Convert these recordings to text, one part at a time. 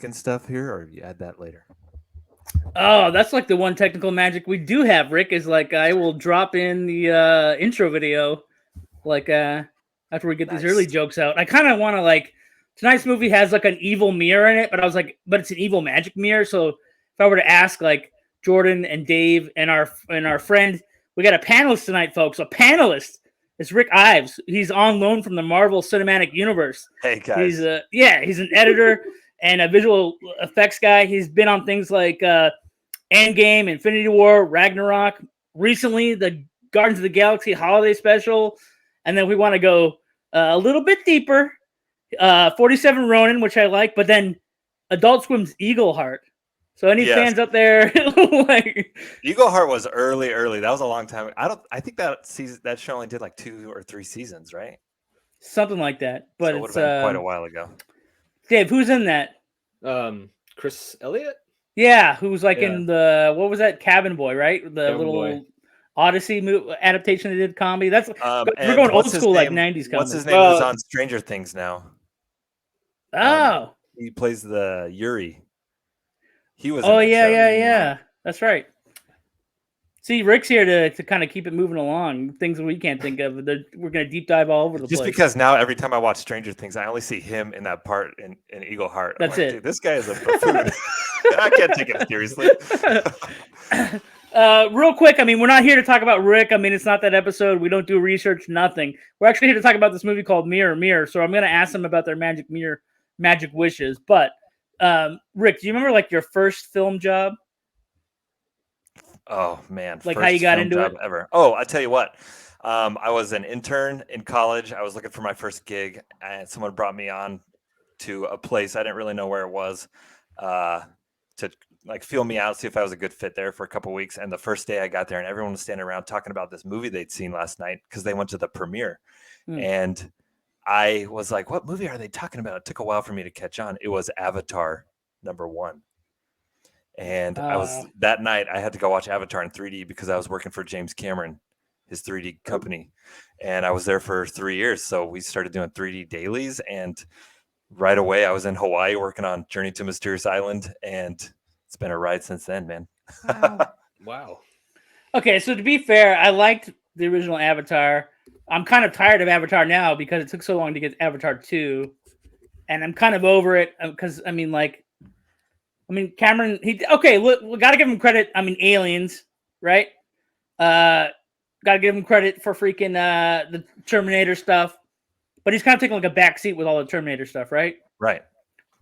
and stuff here, or you add that later? Oh, that's like the one technical magic we do have, Rick, is like I will drop in the intro video like after we get these early Nice. jokes out. I kind of want to like tonight's movie has like an evil mirror in it, but I was like, but it's an evil magic mirror. So if I were to ask like Jordan and Dave and our friend, we got a panelist tonight, folks. A panelist is Rick Ives. He's on loan from the Marvel Cinematic Universe. Hey He's guys. he's an editor and a visual effects guy. He's been on things like Endgame, Infinity War, Ragnarok. Recently, the Guardians of the Galaxy holiday special, and then we want to go a little bit deeper. 47 Ronin, which I like, but then Adult Swim's Eagle Heart. So any Yes. fans up there, like Eagle Heart was early. That was a long time. I think that show only did like 2 or 3 seasons, right? something like that. But So it would it's have been quite a while ago. Dave, who's in that? Chris Elliott. Yeah, who's like Yeah. in the what was that Cabin Boy, right? The Cabin little Boy. Odyssey adaptation they did comedy. That's we're And going old what's his school like name? 90s What's comedy. his name? Who's on Stranger Things now? Oh, He plays the Yuri. He was. oh in that yeah, show. yeah. That's right. See, Rick's here to kind of keep it moving along. Things we can't think of. We're gonna deep dive all over the Just place. because now every time I watch Stranger Things, I only see him in that part in Eagle Heart. I'm That's like, it. Dude, this guy is a buffoon. I can't take him seriously. Real quick, I mean, we're not here to talk about Rick. I mean, it's not that episode. We don't do research, nothing. We're actually here to talk about this movie called Mirror Mirror. So I'm going to ask them about their magic mirror, magic wishes. But Rick, do you remember like your first film job? Oh man, Like how first you got film into job it? ever. Oh, I tell you what. I was an intern in college. I was looking for my first gig, and someone brought me on to a place I didn't really know where it was, to like feel me out, see if I was a good fit there for a couple weeks. And the first day I got there, and everyone was standing around talking about this movie they'd seen last night because they went to the premiere, and I was like, "What movie are they talking about?" It took a while for me to catch on. It was Avatar #1. And I was that night I had to go watch Avatar in 3D because I was working for James Cameron, his 3D company. And I was there for 3 years. So we started doing 3D dailies, and right away I was in Hawaii working on Journey to Mysterious Island, and it's been a ride since then, man. Wow. Okay, so to be fair, I liked the original Avatar. I'm kind of tired of Avatar now because it took so long to get Avatar 2. And I'm kind of over it because, Cameron, we got to give him credit. I mean, Aliens, right? Got to give him credit for freaking the Terminator stuff. But he's kind of taking like a back seat with all the Terminator stuff, right? Right.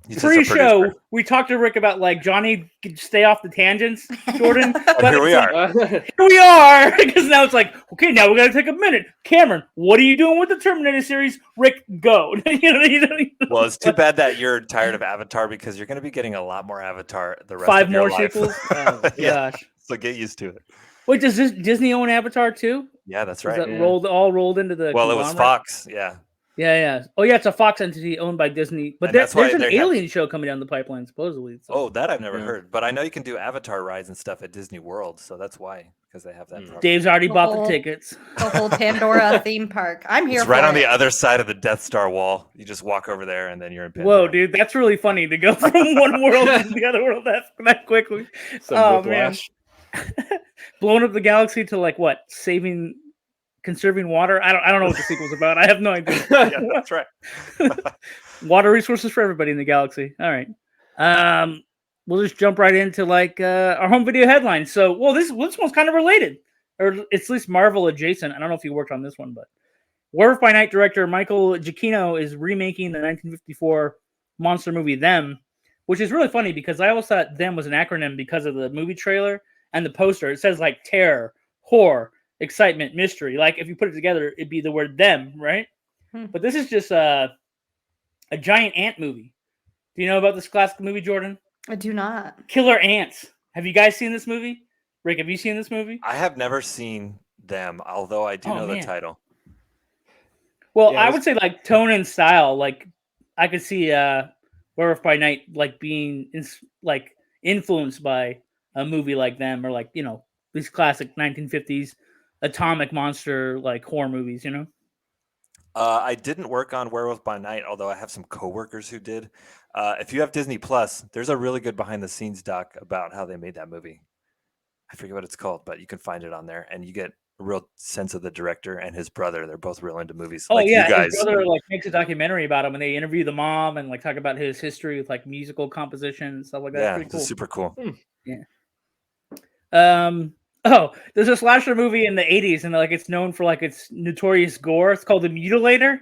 He's just a Pre-show, producer. we talked to Rick about like Johnny could stay off the tangents, Jordan. But But here we it's like, are. here we are, because now it's like, okay, now we got to take a minute. Cameron, what are you doing with the Terminator series? Rick, go. Well, it's too bad that you're tired of Avatar because you're going to be getting a lot more Avatar the rest 5 of your more life. sequels. Oh, Yeah. gosh. So get used to it. Wait, does Disney own Avatar too? Yeah, that's Is right. that Yeah. rolled into the? Well, it was conglomerate? Fox. Yeah. Yeah. Oh, yeah, it's a Fox entity owned by Disney. But And that's why there's an they have- alien show coming down the pipeline, supposedly. So. Oh, that I've never Yeah. heard. But I know you can do Avatar rides and stuff at Disney World, so that's why, because they have that. property. Dave's already bought the Oh. tickets. The whole Pandora theme park. I'm here It's for right on it. the other side of the Death Star wall. You just walk over there, and then you're in Pandora. Whoa, dude, that's really funny to go from one world to the other world that quickly. Some man. whiplash. Blowing up the galaxy to like what? Conserving water? I don't know what the sequel's about. I have no idea. Yeah, that's right. Water resources for everybody in the galaxy. All right. We'll just jump right into like our home video headlines. So, well, this one's kind of related, or it's at least Marvel adjacent. I don't know if you worked on this one, but Werewolf by Night director Michael Giacchino is remaking the 1954 monster movie Them, which is really funny because I always thought Them was an acronym because of the movie trailer and the poster. It says like terror, horror, excitement, mystery. Like if you put it together, it'd be the word Them, right? But this is just a giant ant movie. Do you know about this classic movie, Jordan? I do not. Killer Ants. Have you guys seen this movie? Rick, have you seen this movie? I have never seen Them, although I do know the man. title. Well, Yeah, I would say like tone and style. Like I could see Werewolf by Night like being influenced by a movie like Them, or like these classic 1950s atomic monster like horror movies. I didn't work on Werewolf by Night, although I have some coworkers who did. If you have Disney Plus, there's a really good behind the scenes doc about how they made that movie. I forget what it's called, but you can find it on there, and you get a real sense of the director and his brother. They're both real into movies. Oh like yeah, you guys. his brother like makes a documentary about him, and they interview the mom and like talk about his history with like musical composition and stuff like that. Yeah, It's pretty it's super cool. Oh, there's a slasher movie in the 80s, and like it's known for like its notorious gore. It's called The Mutilator.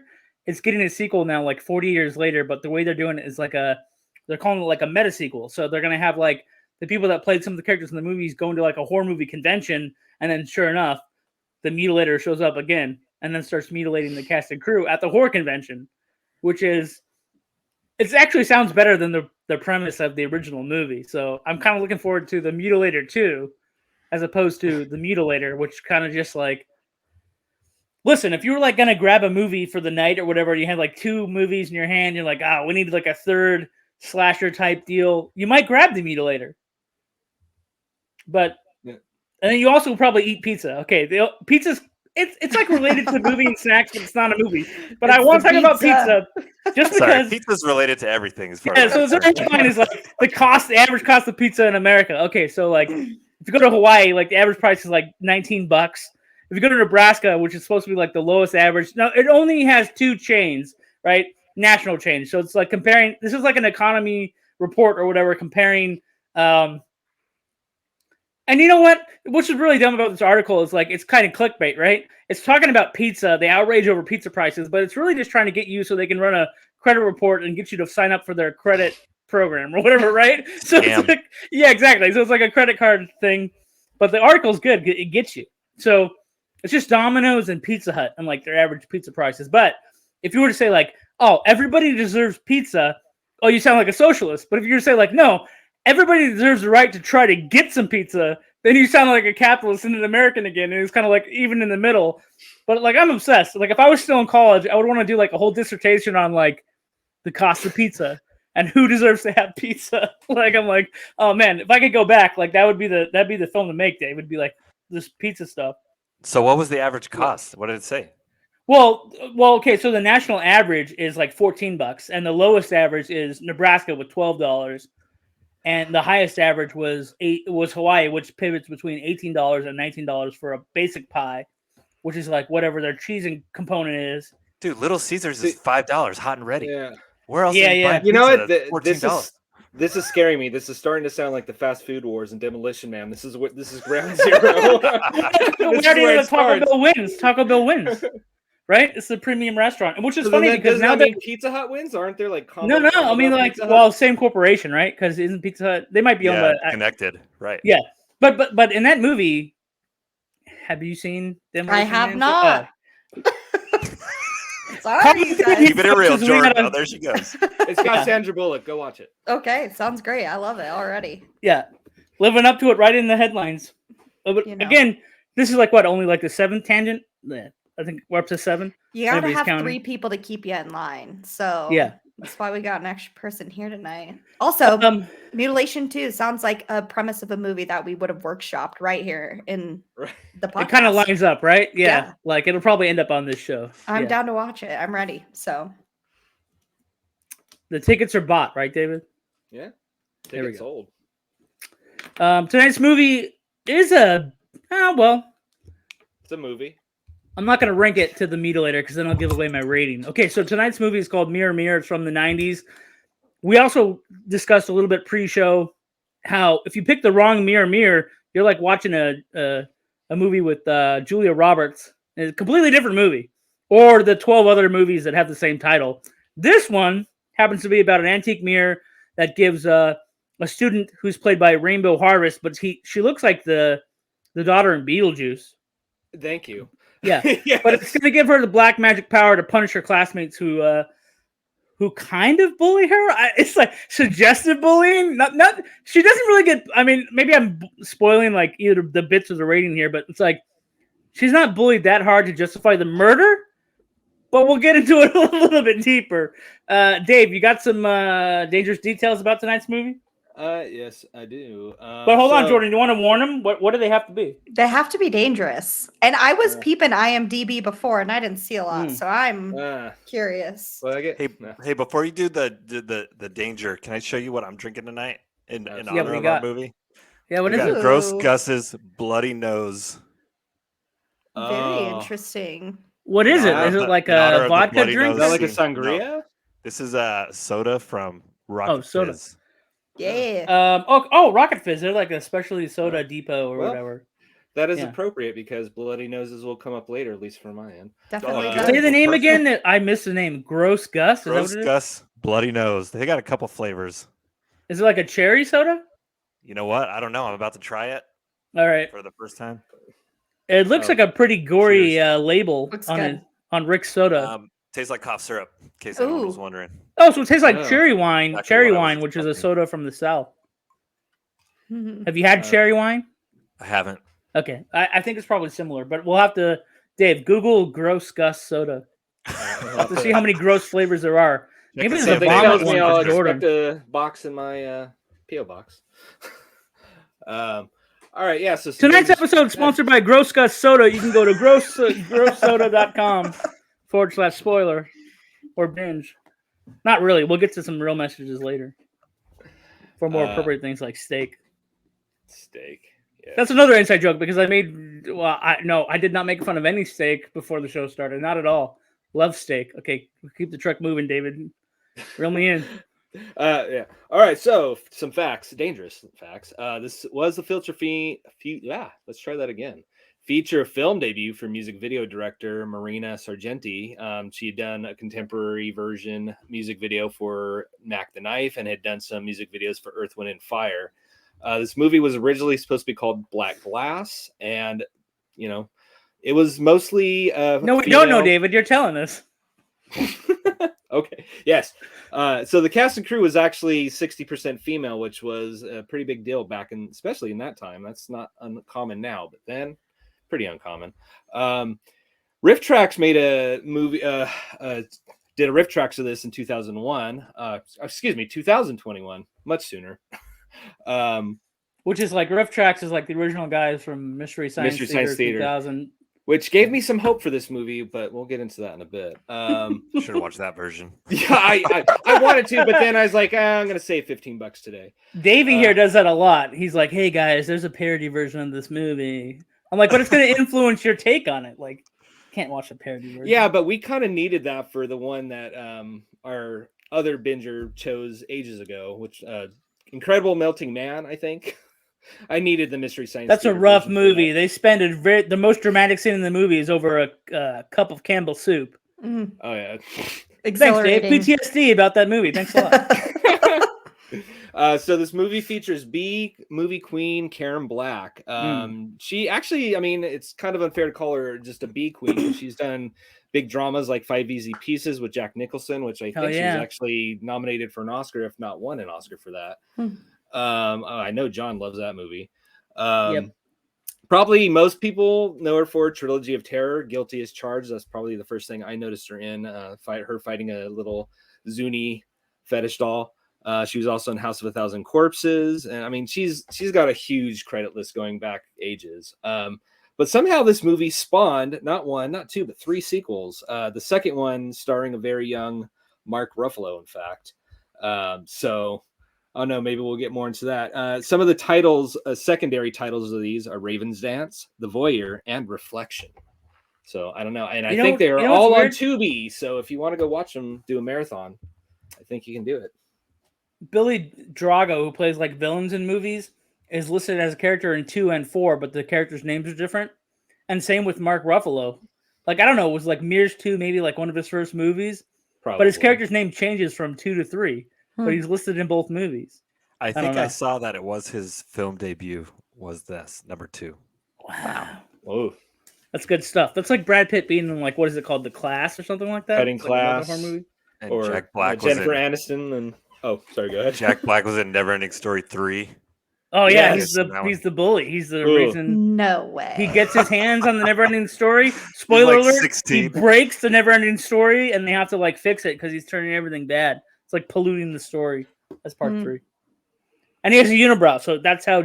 It's getting a sequel now, like 40 years later, but the way they're doing it is like they're calling it like a meta sequel. So they're gonna have like the people that played some of the characters in the movies going to like a horror movie convention, and then sure enough, the mutilator shows up again and then starts mutilating the cast and crew at the horror convention, which is it actually sounds better than the premise of the original movie. So I'm kind of looking forward to the Mutilator 2 as opposed to the Mutilator, which kind of just like, listen, if you were like going to grab a movie for the night or whatever, you had like 2 movies in your hand, you're like, we need like a third slasher type deal, you might grab the Mutilator. But and then you also probably eat pizza. Okay, pizza's it's like related to movie and snacks, but it's not a movie. But I want to talk about pizza just because pizza's related to everything. As far as so the headline is like the average cost of pizza in America. Okay, so like if you go to Hawaii, like the average price is like $19. If you go to Nebraska, which is supposed to be like the lowest average, no, it only has 2 chains, right? National chains. So it's like comparing. This is like an economy report or whatever, comparing. And you know what? What's really dumb about this article is like it's kind of clickbait, right? It's talking about pizza, the outrage over pizza prices, but it's really just trying to get you so they can run a credit report and get you to sign up for their credit program or whatever, right? So it's like, yeah, exactly. So it's like a credit card thing, but the article's good. It gets you. So it's just Domino's and Pizza Hut and like their average pizza prices. But if you were to say like, oh, everybody deserves pizza, oh, you sound like a socialist. But if you were to say like, no, everybody deserves the right to try to get some pizza, then you sound like a capitalist and an American again. And it's kind of like even in the middle. But like I'm obsessed. Like if I was still in college, I would want to do like a whole dissertation on like the cost of pizza and who deserves to have pizza. Like I'm like, oh man, if I could go back, like that'd be the film to make. Dave would be like this pizza stuff. So what was the average cost? What did it say? Well, okay. So the national average is like $14, and the lowest average is Nebraska with $12. And the highest average was Hawaii, which pivots between $18 and $19 for a basic pie, which is like whatever their cheese component is. Dude, Little Caesars is $5, hot and ready. Yeah. Where else? You know what? This is scaring me. This is starting to sound like the fast food wars and Demolition Man. This is ground zero. Taco Bell wins. Right, it's the premium restaurant, which is funny because now that Pizza Hut wins, aren't there like no? I mean, like, same corporation, right? Because isn't Pizza Hut? They might be owned by connected, right? Yeah, but in that movie, have you seen them? I have not. Sorry, you guys. Keep it real, Jordan. Oh, there she goes. It's got Sandra Bullock. Go watch it. Okay, sounds great. I love it already. Yeah, living up to it right in the headlines. But again, this is like what only like the 7th tangent. I think we're up to 7. You gotta have 3 people to keep you in line. So yeah, that's why we got an extra person here tonight. Also, Mutilation 2 sounds like a premise of a movie that we would have workshopped right here in the podcast. It kind of lines up, right? Yeah, like it'll probably end up on this show. I'm down to watch it. I'm ready. So the tickets are bought, right, David? Yeah, tickets sold. Tonight's movie is it's a movie. I'm not going to rank it to the Mutilator because then I'll give away my rating. Okay, so tonight's movie is called Mirror Mirror. It's from the 90s. We also discussed a little bit pre-show how if you pick the wrong Mirror Mirror, you're like watching a movie with Julia Roberts. It's a completely different movie. Or the 12 other movies that have the same title. This one happens to be about an antique mirror that gives a student who's played by Rainbow Harvest, but she looks like the daughter in Beetlejuice. Thank you. Yeah, but it's going to give her the black magic power to punish her classmates who kind of bully her. It's like suggestive bullying. Not. She doesn't really get. I mean, maybe I'm spoiling like either the bits of the rating here, but it's like she's not bullied that hard to justify the murder. But we'll get into it a little bit deeper. Dave, you got some dangerous details about tonight's movie? Yes, I do. But hold on, Jordan. You want to warn them? What do they have to be? They have to be dangerous. And I was peeping IMDb before, and I didn't see a lot, so I'm curious. Well, Hey, before you do the danger, can I show you what I'm drinking tonight in honor of got? our movie? Yeah, what we is got it? Gross Gus's Bloody Nose. Very interesting. What is it? Is it like a vodka drink? Is that like a sangria? No. This is a soda from Rocket soda. Fizz. Yeah. Rocket Fizz. They're like a specialty soda depot or whatever. That is appropriate because Bloody Noses will come up later, at least from my end. Definitely. Say the name again. I missed the name. Gross Gus. Gross Gus Bloody Nose. They got a couple flavors. Is it like a cherry soda? You know what? I don't know. I'm about to try it. All right. For the first time. It looks like a pretty gory label on Rick's soda. Tastes like cough syrup, in case anyone was wondering. Oh, so it tastes like cherry wine. Exactly cherry wine, which is a soda from the South. Have you had cherry wine? I haven't. Okay. I think it's probably similar, but we'll have to, Dave, Google Gross Gus soda to see how many gross flavors there are. Maybe there's a vomit one for Jordan. Expect a box in my P.O. box. All right, yeah. So tonight's episode is sponsored by Gross Gus Soda. You can go to grosssoda.com/spoiler or binge. Not really. We'll get to some real messages later for more appropriate things like steak. Yeah. That's another inside joke because I made. Well, I did not make fun of any steak before the show started. Not at all. Love steak. Okay, keep the truck moving, David. Reel me in. Yeah. All right. So some facts, dangerous facts. This was the let's try that again. Feature film debut for music video director Marina Sargenti. She had done a contemporary version music video for Mac the Knife and had done some music videos for Earth, Wind, and Fire. This movie was originally supposed to be called Black Glass, and it was mostly no, we don't know, David. You're telling us. Okay. Yes. So the cast and crew was actually 60% female, which was a pretty big deal especially in that time. That's not uncommon now, but then pretty uncommon. Riff Tracks made a movie, did a riff tracks of this in 2001. 2021, much sooner. Which is like Riff Tracks is like the original guys from Mystery Science Theater 2000. Which gave me some hope for this movie, but we'll get into that in a bit. Should have watched that version. Yeah, I wanted to, but then I was like, I'm going to save $15 today. Davey here does that a lot. He's like, hey guys, there's a parody version of this movie. I'm like, but it's going to influence your take on it. Like, can't watch a parody version. Yeah, but we kind of needed that for the one that our other binger chose ages ago, which Incredible Melting Man, I think. I needed the Mystery Science. That's a rough movie. They spend the most dramatic scene in the movie is over a cup of Campbell soup. Oh yeah, thanks, Dave. PTSD about that movie. Thanks a lot. So this movie features B movie queen Karen Black. She actually, I mean, it's kind of unfair to call her just a B queen. She's done big dramas like 5 Easy Pieces with Jack Nicholson, which I think she was actually nominated for an Oscar, if not won an Oscar for that. I know John loves that movie. Probably most people know her for Trilogy of Terror, Guilty as Charged. That's probably the first thing I noticed her in. Her fighting a little Zuni fetish doll. She was also in House of a Thousand Corpses, and I mean she's got a huge credit list going back ages. But somehow this movie spawned not one, not two, but 3 sequels. The second one starring a very young Mark Ruffalo, in fact. So. Oh no, maybe we'll get more into that. Some of the titles, secondary titles of these are Raven's Dance, The Voyeur, and Reflection. So I don't know. And I think they are all on Tubi. So if you want to go watch them do a marathon, I think you can do it. Billy Drago, who plays like villains in movies, is listed as a character in 2 and 4, but the characters' names are different. And same with Mark Ruffalo. Like, I don't know, it was like Mirrors 2, maybe like one of his first movies. Probably. But his character's name changes from 2 to 3. But he's listed in both movies. I think I saw that it was his film debut. Was this number 2? Wow. Whoa, that's good stuff. That's like Brad Pitt being in like what is it called, The Class or something like that? Fighting Class, like movie. And or Jack Black, Jennifer Aniston, and sorry, go ahead. Jack Black was in Neverending Story 3 Oh yeah, he's the bully. He's the reason. No way. He gets his hands on the Neverending Story. Spoiler alert: 16. He breaks the Neverending Story, and they have to like fix it because he's turning everything bad. It's like polluting the story. That's part 3. And he has a unibrow, so that's how,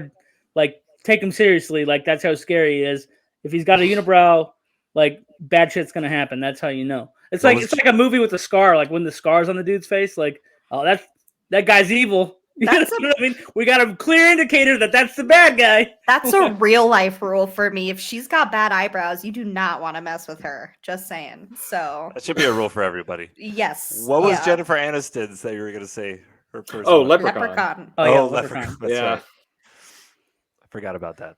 like, take him seriously. Like, that's how scary he is. If he's got a unibrow, like, bad shit's gonna happen. That's how you know. It's What like was- it's like a movie with a scar. Like when the scar's on the dude's face, like, oh, that guy's evil. That's You know what I mean? We got a clear indicator that that's the bad guy. That's a real life rule for me. If she's got bad eyebrows, you do not want to mess with her. Just saying. So That should be a rule for everybody. yes. What was yeah. Jennifer Aniston's that you were gonna say? Her first Oh, one? Leprechaun. Oh yeah, Leprechaun. That's Yeah. right. I forgot about that.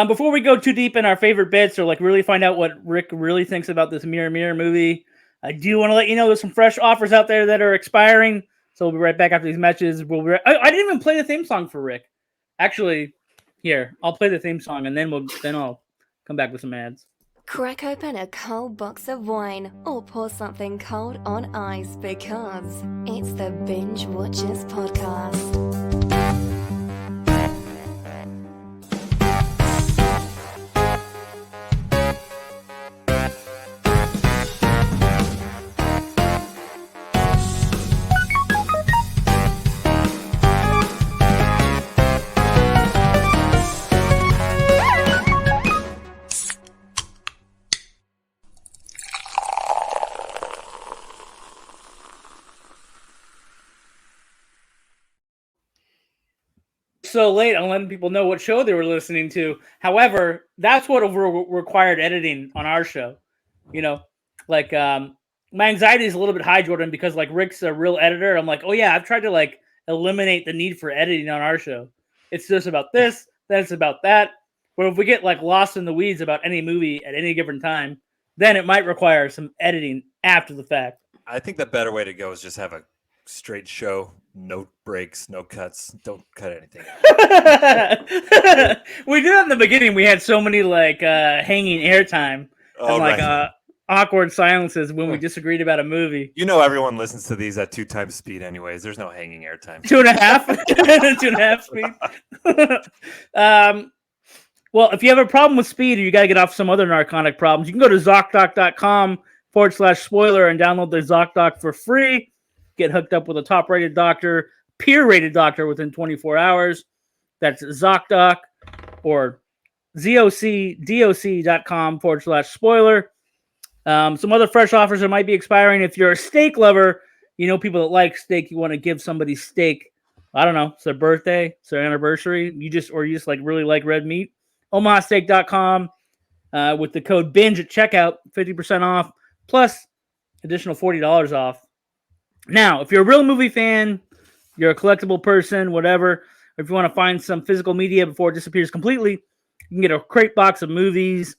Before we go too deep in our favorite bits or like really find out what Rick really thinks about this Mirror Mirror movie, I do want to let you know there's some fresh offers out there that are expiring. So we'll be right back after these messages. I didn't even play the theme song for Rick. Actually, here, I'll play the theme song and then I'll come back with some ads. Crack open a cold box of wine or pour something cold on ice because it's the Binge-Watchers podcast. So late on letting people know what show they were listening to. However, that's what required editing on our show. You know, like my anxiety is a little bit high, Jordan, because like Rick's a real editor. I'm like, oh yeah, I've tried to like eliminate the need for editing on our show. It's just about this, then it's about that. But if we get like lost in the weeds about any movie at any given time, then it might require some editing after the fact. I think the better way to go is just have a straight show, no breaks, no cuts. Don't cut anything out. We did that in the beginning. We had so many like hanging airtime and like right. awkward silences when we disagreed about a movie. You know everyone listens to these at 2 times speed anyways. There's no hanging airtime. 2.5? 2.5 speed. Well, if you have a problem with speed or you got to get off some other narcotic problems, you can go to ZocDoc.com/spoiler and download the ZocDoc for free. Get hooked up with a top-rated doctor, peer-rated doctor within 24 hours. That's ZocDoc or ZocDoc.com/spoiler. Some other fresh offers that might be expiring. If you're a steak lover, you know people that like steak, you want to give somebody steak. I don't know, it's their birthday, it's their anniversary. You just like really like red meat. OmahaSteak.com with the code BINGE at checkout, 50% off, plus additional $40 off. Now, if you're a real movie fan, you're a collectible person, whatever, or if you want to find some physical media before it disappears completely, you can get a crate box of movies,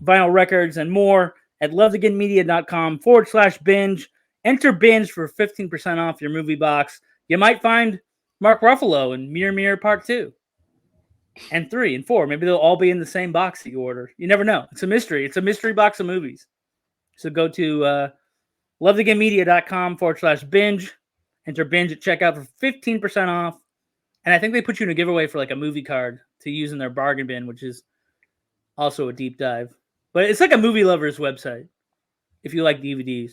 vinyl records, and more at loveagainmedia.com/binge. Enter binge for 15% off your movie box. You might find Mark Ruffalo in Mirror Mirror Part 2 and 3 and 4. Maybe they'll all be in the same box that you order. You never know. It's a mystery. It's a mystery box of movies. So go to loveagainmedia.com/binge. Enter binge at checkout for 15% off. And I think they put you in a giveaway for like a movie card to use in their bargain bin, which is also a deep dive. But it's like a movie lover's website if you like DVDs.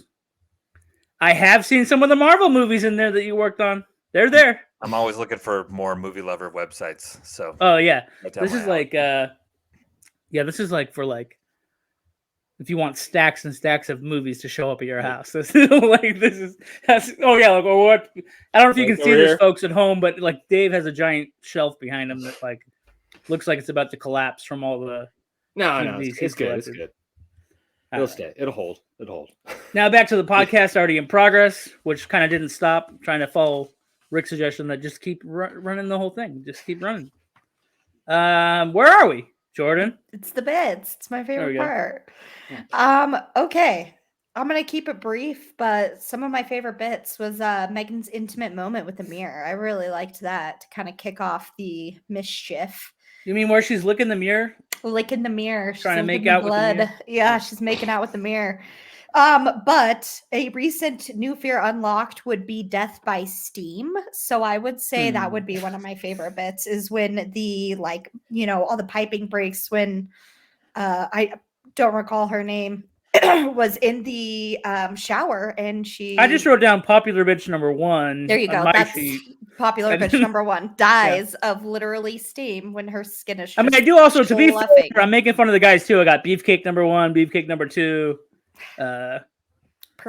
I have seen some of the Marvel movies in there that you worked on. They're there. I'm always looking for more movie lover websites. So Oh yeah. right down This my is alley. like this is like for like if you want stacks and stacks of movies to show up at your house. That's what. I don't know if you Like can see over this, here? folks at home, but like Dave has a giant shelf behind him that like looks like it's about to collapse from all the No, DVDs it's he's good. It's collected. good. All It'll right. stay. It'll hold. It'll hold. Now back to the podcast already in progress, which kind of didn't stop. Trying to follow Rick's suggestion that just keep running the whole thing. Just keep running. Where are we, Jordan? It's the bits. It's my There we favorite go. part. Okay. I'm gonna keep it brief, but some of my favorite bits was Megan's intimate moment with the mirror. I really liked that to kind of kick off the mischief. You mean where she's licking the mirror? Licking the mirror, she's Trying to make licking the out with the blood. mirror? Yeah, she's making out with the mirror. But a recent new fear unlocked would be death by steam. So I would say that would be one of my favorite bits is when the all the piping breaks when I don't recall her name. was in the shower, and she. I just wrote down popular bitch number 1. There you on go. my That's sheet. popular And bitch then- number 1. Dies of literally steam when her skin is. I mean, I just do also, to be fair, fluffing. I'm making fun of the guys too. I got beefcake number 1, beefcake number 2,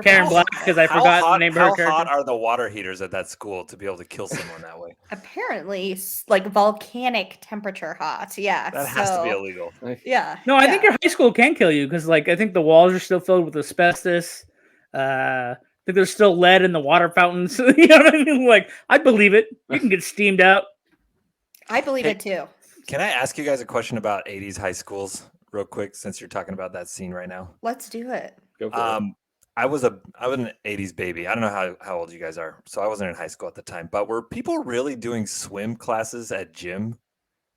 Karen Black, because I forgot the name of her How character. hot are the water heaters at that school to be able to kill someone that way? Apparently, like volcanic temperature hot. Yeah, That has to be so- illegal. Yeah. No, I yeah. think your high school can kill you because, like, I think the walls are still filled with asbestos. I think there's still lead in the water fountains. You know what I mean? Like, I believe it. You can get steamed out. I believe Hey, it too. Can I ask you guys a question about 80s high schools real quick since you're talking about that scene right now? Let's do it. Go for it. I was an 80s baby. I don't know how old you guys are. So I wasn't in high school at the time, but were people really doing swim classes at gym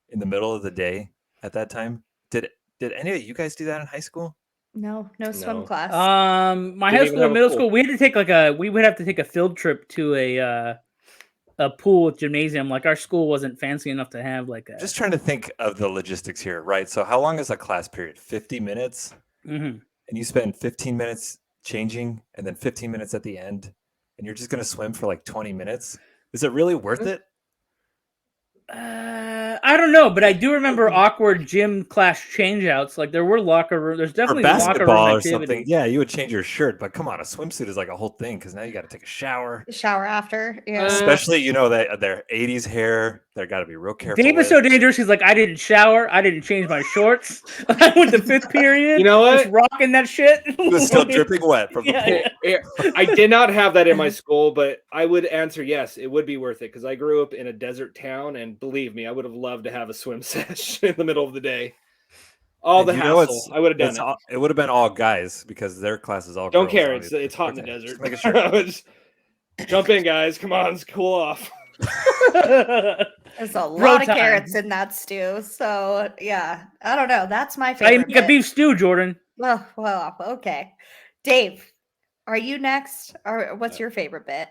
in the middle of the day at that time? Did any of you guys do that in high school? No swim No. class. My Didn't high even school have and a middle pool. school, we would have to take a field trip to a pool with gymnasium. Like, our school wasn't fancy enough to have like a. Just trying to think of the logistics here, right? So how long is a class period? 50 minutes? Mhm. And you spend 15 minutes changing and then 15 minutes at the end, and you're just going to swim for like 20 minutes? Is it really worth it? I don't know, but I do remember awkward gym class changeouts. Like, there were locker room. There's For definitely locker room basketball or activity. something, yeah, you would change your shirt, but come on, a swimsuit is like a whole thing because now you got to take a shower. Shower after. Yeah. Especially, their 80s hair, they got to be real careful. Dave is with. so dangerous. He's like, I didn't shower. I didn't change my shorts. I went to 5th period. You know what? Just rocking that shit. He was still dripping wet from the Yeah, pool. yeah. I did not have that in my school, but I would answer yes, it would be worth it because I grew up in a desert town, and believe me, I would have loved to have a swim sesh in the middle of the day. All And the you know hassle, I would have done It's it. it would have been all guys because their class is all Don't girls, care, obviously. it's hot in the Okay, desert. just making sure. Just jump in, guys. Come on, let's cool off. There's a lot of time. carrots in that stew. So yeah, I don't know. That's my I favorite. make a bit. beef stew, Jordan. Well, okay. Dave, are you next? Or what's your favorite bit?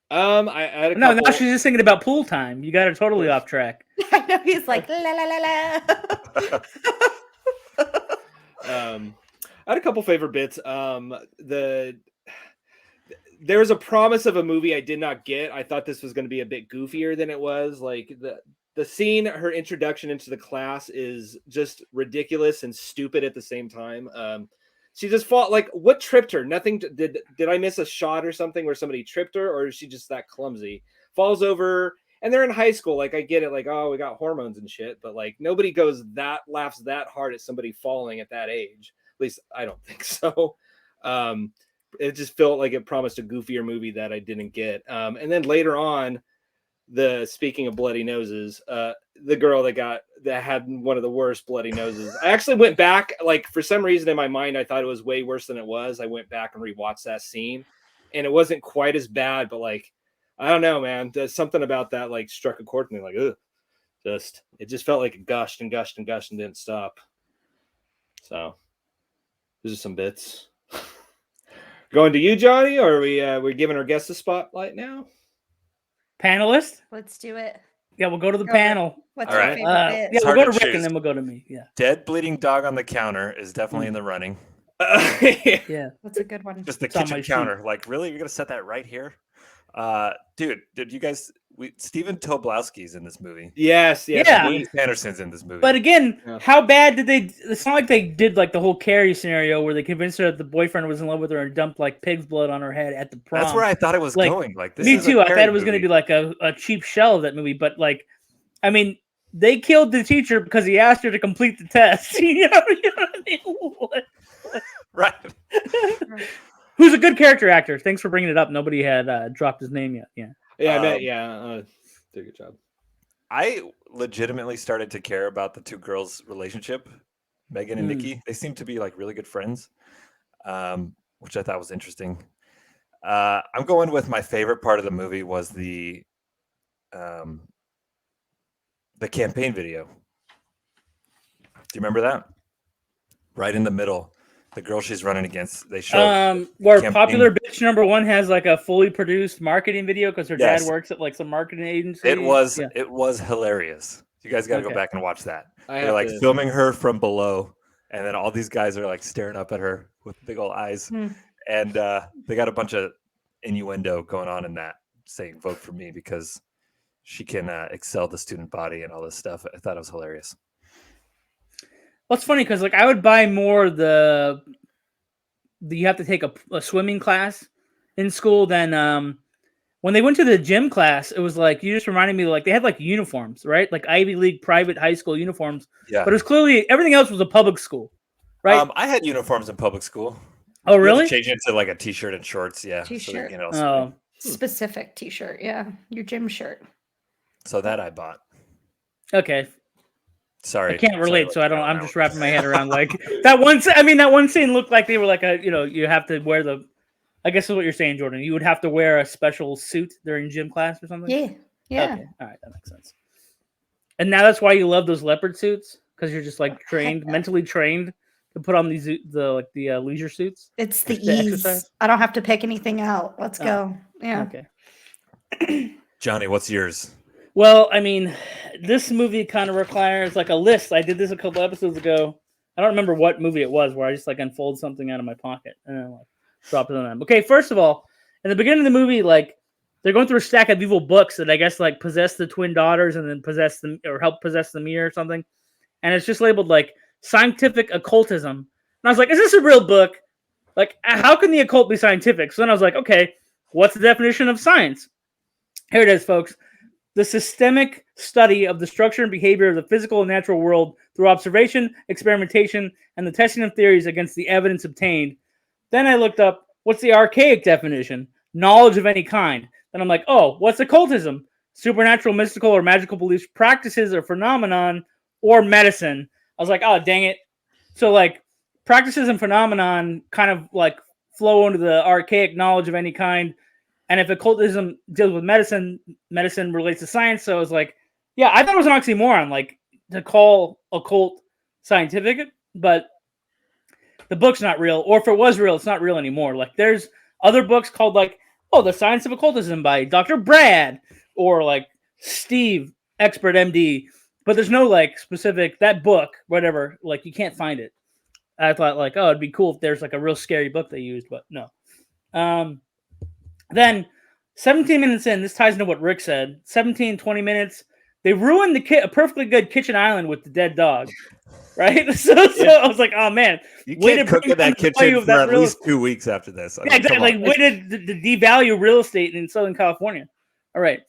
I had a No, couple. now she's just thinking about pool time. You got her totally off track. I know he's like la la la la. I had a couple favorite bits. There was a promise of a movie I did not get. I thought this was going to be a bit goofier than it was. Like the scene, her introduction into the class is just ridiculous and stupid at the same time. She just fought like what tripped her? Nothing. Did I miss a shot or something where somebody tripped her, or is she just that clumsy? Falls over, and they're in high school. Like I get it. Like, oh, we got hormones and shit, but like nobody laughs that hard at somebody falling at that age. At least I don't think so. It just felt like it promised a goofier movie that I didn't get. And then later on, speaking of bloody noses, the girl that had one of the worst bloody noses. I actually went back, like for some reason in my mind, I thought it was way worse than it was. I went back and rewatched that scene, and it wasn't quite as bad, but like, I don't know, man. There's something about that like struck a chord with me. Like, ugh, it just felt like it gushed and gushed and gushed and didn't stop. So, those are some bits. Going to you, Johnny, or are we giving our guest a spotlight now? Panelist? Let's do it. Yeah, we'll go to the Go, panel. What's All your right. favorite Yeah, bit? we'll hard go to to Rick choose. and then we'll go to me. Yeah. Dead bleeding dog on the counter is definitely in the running. Yeah. What's a good one? Just the It's on my kitchen sheet. counter. Like, really? You're gonna set that right here? Dude, did you guys Steven Tobolowsky's in this movie. Yes. Yeah. William Sanderson's in this movie. But again, Yeah. how bad did they? It's not like they did like the whole Carrie scenario where they convinced her that the boyfriend was in love with her and dumped like pig's blood on her head at the prom. That's where I thought it was Like, going. Like, this Me is too. A I thought Carrie it was going to movie. be like a cheap shell of that movie, but like, I mean, they killed the teacher because he asked her to complete the test. You know what I mean? What? right. Who's a good character actor? Thanks for bringing it up. Nobody had dropped his name yet. Yeah. Yeah, I bet. Yeah, did a good job. I legitimately started to care about the two girls' relationship, Megan and Nikki. They seem to be like really good friends, which I thought was interesting. I'm going with my favorite part of the movie was the campaign video. Do you remember that? Right in the middle, the girl she's running against. They show Where campaign- popular bitch number one has like a fully produced marketing video because her Yes. dad works at like some marketing agency. it was Yeah. hilarious. You guys got to go Okay. back and watch that. I They're have like to- filming her from below, and then all these guys are like staring up at her with big old eyes, Hmm. and they got a bunch of innuendo going on in that, saying "vote for me" because she can excel the student body and all this stuff. I thought it was hilarious. Well, it's funny because like I would buy more the you have to take a swimming class in school than when they went to the gym class. It was like you just reminded me like they had like uniforms, right? Like Ivy League private high school uniforms. Yeah, But it was clearly everything else was a public school, right? I had uniforms in public school. Oh, You had to really? change it to like a t-shirt and shorts. Yeah, T-shirt. Oh, Specific T-shirt. Yeah, your gym shirt. so that I bought. okay. Sorry, I can't relate, so I don't. on I'm that just one. wrapping my head around like that one. I mean, that one scene looked like they were like you have to wear the. I guess is what you're saying, Jordan. You would have to wear a special suit during gym class or something. Yeah, yeah. Okay. All right, that makes sense. And now that's why you love those leopard suits because you're just like trained, mentally trained to put on these the leisure suits. It's the Just to ease. exercise? I don't have to pick anything out. Let's Oh. go. Yeah. Okay. Johnny, what's yours? Well, I mean, this movie kind of requires like a list. I did this a couple episodes ago. I don't remember what movie it was where I just like unfold something out of my pocket and then like drop it on them. Okay, first of all, in the beginning of the movie, like they're going through a stack of evil books that I guess like possess the twin daughters and then possess them or help possess the mirror or something. And it's just labeled like scientific occultism. And I was like, is this a real book? Like, how can the occult be scientific? So then I was like, okay, what's the definition of science? Here it is, folks. The systemic study of the structure and behavior of the physical and natural world through observation, experimentation, and the testing of theories against the evidence obtained. Then I looked up, what's the archaic definition? Knowledge of any kind. Then I'm like, oh, what's occultism? Supernatural, mystical, or magical beliefs, practices, or phenomenon, or medicine. I was like, oh, dang it. So, like, practices and phenomenon kind of, like, flow into the archaic knowledge of any kind. And if occultism deals with medicine, medicine relates to science. So I was like, yeah, I thought it was an oxymoron, like, to call occult scientific, but the book's not real. Or if it was real, it's not real anymore. Like, there's other books called, like, oh, The Science of Occultism by Dr. Brad, or, like, Steve, Expert MD. But there's no, like, specific, that book, whatever, like, you can't find it. I thought, like, oh, it'd be cool if there's, like, a real scary book they used, but no. Then 17 minutes in, this ties into what Rick said. 17, 20 minutes. They ruined a perfectly good kitchen island with the dead dog. Right? So I was like, oh man. You can't cook in that kitchen for at least 2 weeks after this. I mean, yeah, exactly. Like, way to devalue real estate in Southern California. All right.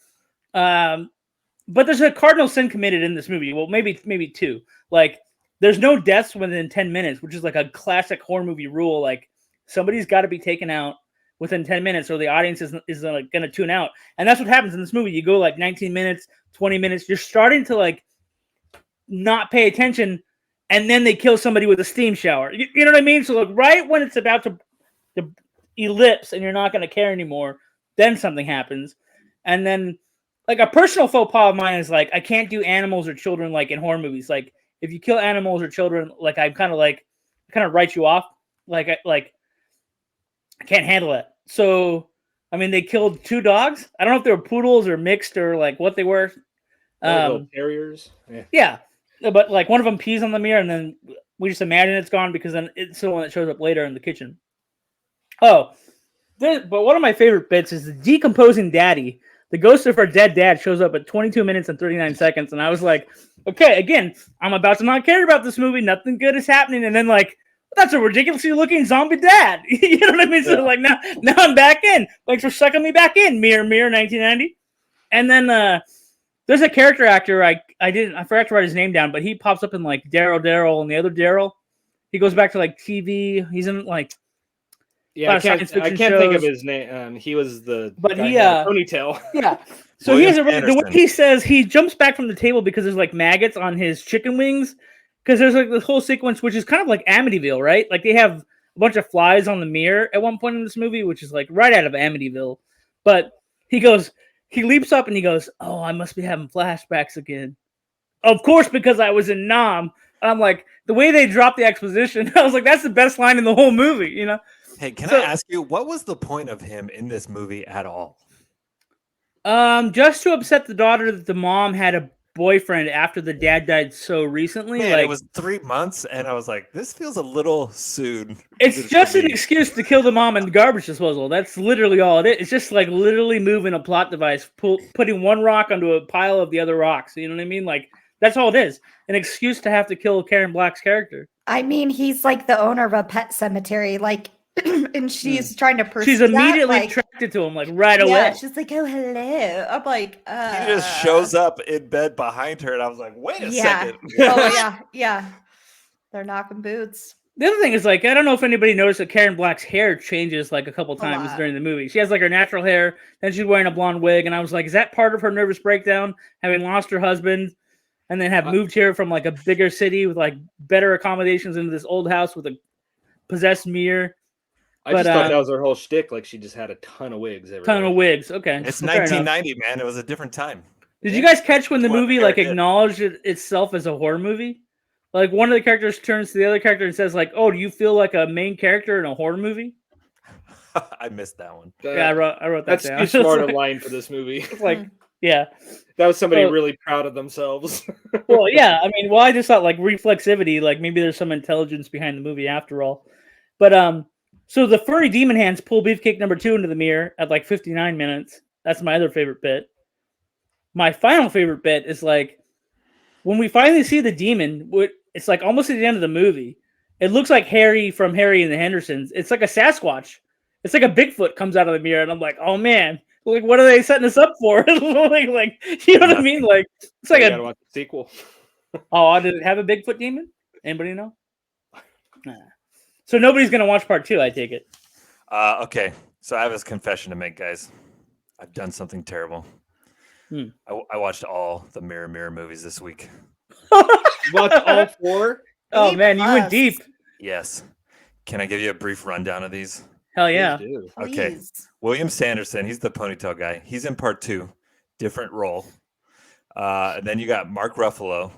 But there's a cardinal sin committed in this movie. Well, maybe two. Like, there's no deaths within 10 minutes, which is like a classic horror movie rule. Like, somebody's got to be taken out within 10 minutes or the audience is like going to tune out. And that's what happens in this movie. You go like 19 minutes, 20 minutes. You're starting to like not pay attention. And then they kill somebody with a steam shower. You know what I mean? So like right when it's about to ellipse and you're not going to care anymore, then something happens. And then like a personal faux pas of mine is like, I can't do animals or children like in horror movies. Like if you kill animals or children, like I kind of write you off. Like I can't handle it. So, I mean, they killed 2 dogs. I don't know if they were poodles or mixed or like what they were. Terriers. Yeah. But like one of them pees on the mirror and then we just imagine it's gone because then it's the one that shows up later in the kitchen. Oh, but one of my favorite bits is the decomposing daddy. The ghost of her dead dad shows up at 22 minutes and 39 seconds. And I was like, okay, again, I'm about to not care about this movie. Nothing good is happening. And then like, that's a ridiculously looking zombie dad. You know what I mean? So like now I'm back in. Thanks for sucking me back in, Mirror 1990. And then there's a character actor I forgot to write his name down, but he pops up in like Daryl and the other Daryl. He goes back to like TV. He's in like I can't think of his name. He was the ponytail. Yeah. So he has the way he says he jumps back from the table because there's like maggots on his chicken wings. Because there's like this whole sequence, which is kind of like Amityville, right? Like they have a bunch of flies on the mirror at one point in this movie, which is like right out of Amityville. But he leaps up and he goes, oh, I must be having flashbacks again. Of course, because I was in Nam. And I'm like, the way they dropped the exposition, I was like, that's the best line in the whole movie, you know? Hey, can I ask you, what was the point of him in this movie at all? Just to upset the daughter that the mom had a boyfriend after the dad died so recently. Man, like it was 3 months, and I was like, this feels a little soon. it's for just an me. excuse to kill the mom and the garbage disposal. That's literally all it is. It's just like literally moving a plot device, putting one rock onto a pile of the other rocks. You know what I mean? Like that's all it is. An excuse to have to kill Karen Black's character. I mean, he's like the owner of a pet cemetery, like, and she's trying to pursue She's that, immediately like, attracted to him, like right yeah, away. she's like, oh, hello. I'm like, He just shows up in bed behind her, and I was like, wait a second. Oh, yeah. They're knocking boots. The other thing is, like, I don't know if anybody noticed that Karen Black's hair changes like a couple times lot. during the movie. She has like her natural hair, then she's wearing a blonde wig, and I was like, is that part of her nervous breakdown, having lost her husband, and then have moved here from like a bigger city with like better accommodations into this old house with a possessed mirror? I just thought that was her whole shtick. Like she just had a ton of wigs. Everywhere. Ton of wigs. Okay, It's fair enough. 1990, man. It was a different time. Did you guys catch when the What movie hair like did. acknowledged itself as a horror movie? Like one of the characters turns to the other character and says, like, "Oh, do you feel like a main character in a horror movie?" I missed that one. Yeah, I wrote that That's down. too smart a line for this movie. It's like, yeah. That was somebody So- really proud of themselves. Well, yeah. I mean, well, I just thought like reflexivity, like maybe there's some intelligence behind the movie after all. But so the furry demon hands pull Beefcake number 2 into the mirror at like 59 minutes. That's my other favorite bit. My final favorite bit is like when we finally see the demon. It's like almost at the end of the movie. It looks like Harry from Harry and the Hendersons. It's like a Sasquatch. It's like a Bigfoot comes out of the mirror, and I'm like, oh man, like what are they setting us up for? like, you know what I mean? Like it's like You a gotta watch the sequel. Oh, did it have a Bigfoot demon? Anybody know? Nah. So nobody's gonna watch part 2, I take it. Okay, so I have this confession to make, guys. I've done something terrible. I watched all the Mirror Mirror movies this week. Watch all 4. Oh A man, you went plus. deep. Yes. Can I give you a brief rundown of these? Hell yeah. Please do. Okay. Please. William Sanderson, he's the ponytail guy. He's in part 2, different role. And then you got Mark Ruffalo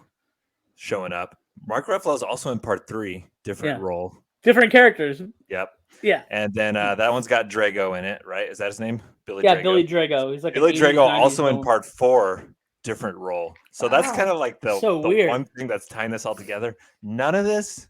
showing up. Mark Ruffalo is also in part 3, different Yeah. role. Different characters. Yep. Yeah. And then that one's got Drago in it, right? Is that his name? Yeah, Drago. Billy Drago. He's like an Billy 80s, Drago 90s also in villain. part 4, different role. So that's Wow. kind of like the weird. one thing that's tying this all together. None of this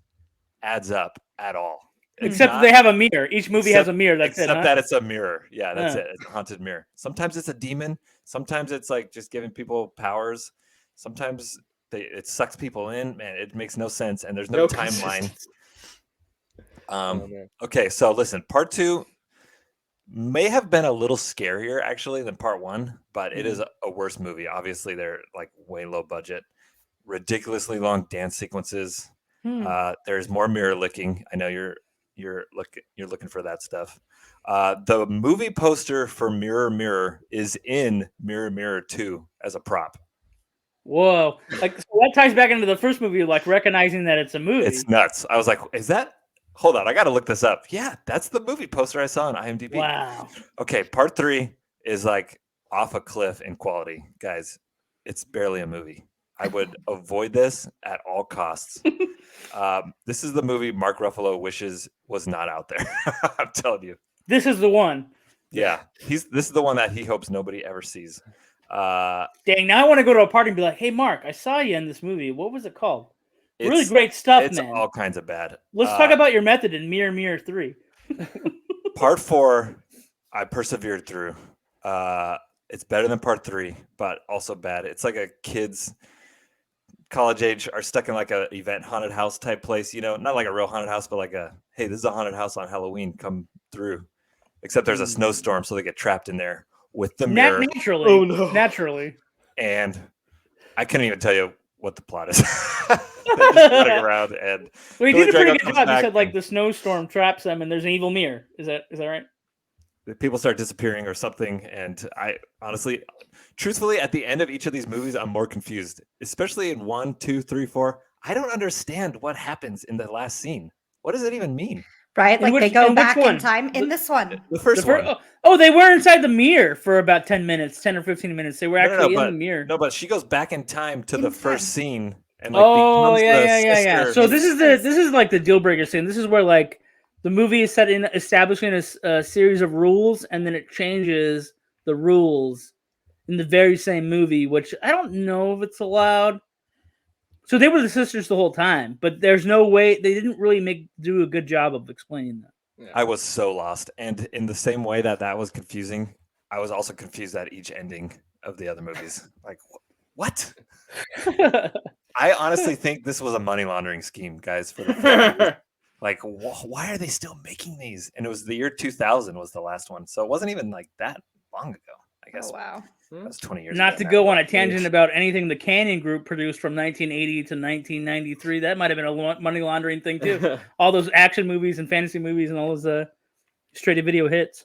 adds up at all. It's Except not- that they have a mirror. Each movie has a mirror. That's except it. Huh? that it's a mirror. Yeah, that's Yeah. it. It's a haunted mirror. Sometimes it's a demon. Sometimes it's like just giving people powers. Sometimes it sucks people in. Man, it makes no sense, and there's no timeline. consistency. Oh, man. Okay, so listen, part 2 may have been a little scarier actually than part 1, but it is a worse movie. Obviously, they're like way low budget, ridiculously long dance sequences. There's more mirror licking. I know you're looking for that stuff. The movie poster for Mirror Mirror is in Mirror Mirror 2 as a prop. Whoa. Like so that ties back into the first movie, like recognizing that it's a movie. It's nuts. I was like, is that? Hold on, I got to look this up. Yeah, that's the movie poster I saw on IMDb. Wow. Okay, part 3 is like off a cliff in quality, guys. It's barely a movie. I would avoid this at all costs. This is the movie Mark Ruffalo wishes was not out there. I'm telling you. This is the one. Yeah, this is the one that he hopes nobody ever sees. Dang, now I want to go to a party and be like, hey Mark, I saw you in this movie. What was it called? Really It's- great stuff, It's man. all kinds of bad. Let's talk about your method in Mirror Mirror 3. Part 4. I persevered through. It's better than part 3, but also bad. It's like a kids college age are stuck in like a event haunted house type place, you know, not like a real haunted house, but like a, hey, this is a haunted house on Halloween, come through. Except there's a snowstorm, so they get trapped in there with the mirror. Naturally. Oh, no. Naturally. And I couldn't even tell you what the plot is. They're just running around and Well, you Billy did a pretty Drago good comes job. You back said like and- the snowstorm traps them and there's an evil mirror. Is that right? the people start disappearing or something. And I honestly, truthfully, at the end of each of these movies, I'm more confused, especially in 1, 2, 3, 4. I don't understand what happens in the last scene. What does it even mean? Right? In Like which- they go in which back one? in time in this one. The first one. Oh, they were inside the mirror for about 10 minutes, 10 or 15 minutes. They were actually in the mirror. No, but she goes back in time to the In first time. scene and like Oh, becomes yeah. the sister. So this is like the deal breaker scene. This is where like the movie is set in establishing a series of rules, and then it changes the rules in the very same movie, which I don't know if it's allowed. So they were the sisters the whole time, but there's no way they didn't really do a good job of explaining that. Yeah. I was so lost, and in the same way that was confusing, I was also confused at each ending of the other movies. Like, what? I honestly think this was a money laundering scheme, guys. For the like, why are they still making these? And it was the year 2000 was the last one, so it wasn't even like that long ago. I guess. Oh wow. That was 20 years. Not ago to now. go on a tangent about anything the Canyon Group produced from 1980 to 1993. That might have been a money laundering thing too. All those action movies and fantasy movies and all those straight to video hits.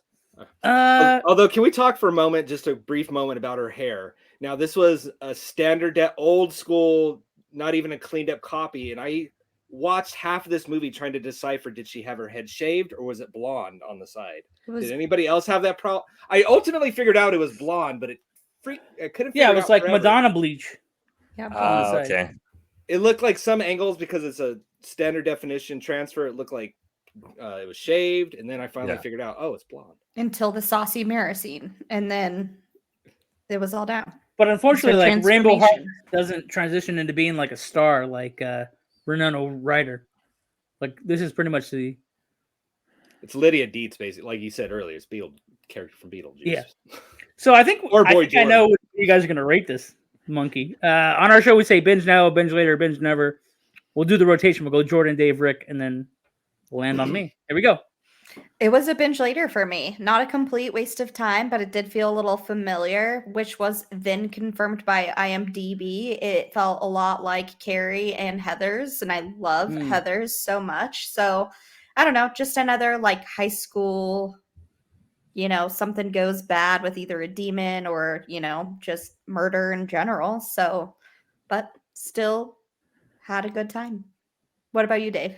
Although, can we talk for a moment, just a brief moment about her hair? Now, this was a standard, old school, not even a cleaned up copy, and I watched half of this movie trying to decipher: did she have her head shaved or was it blonde on the side? Did anybody else have that problem? I ultimately figured out it was blonde, but I couldn't. Yeah, it was like forever. Madonna bleach. Yeah. Okay. It looked like some angles, because it's a standard definition transfer. It looked like it was shaved, and then I finally figured out, oh, it's blonde. Until the saucy mirror scene, and then it was all down. But unfortunately, like Rainbow Heart doesn't transition into being like a star like Winona Ryder. Like this is pretty much It's Lydia Dietz, basically, like you said earlier. It's character from Beetlejuice. Yeah. So I think I know what you guys are going to rate this monkey. On our show, we say binge now, binge later, binge never. We'll do the rotation. We'll go Jordan, Dave, Rick, and then we'll land on me. Here we go. It was a binge later for me. Not a complete waste of time, but it did feel a little familiar, which was then confirmed by IMDb. It felt a lot like Carrie and Heathers, and I love Heathers so much. So I don't know, just another like high school, something goes bad with either a demon or, just murder in general. So, but still had a good time. What about you, Dave?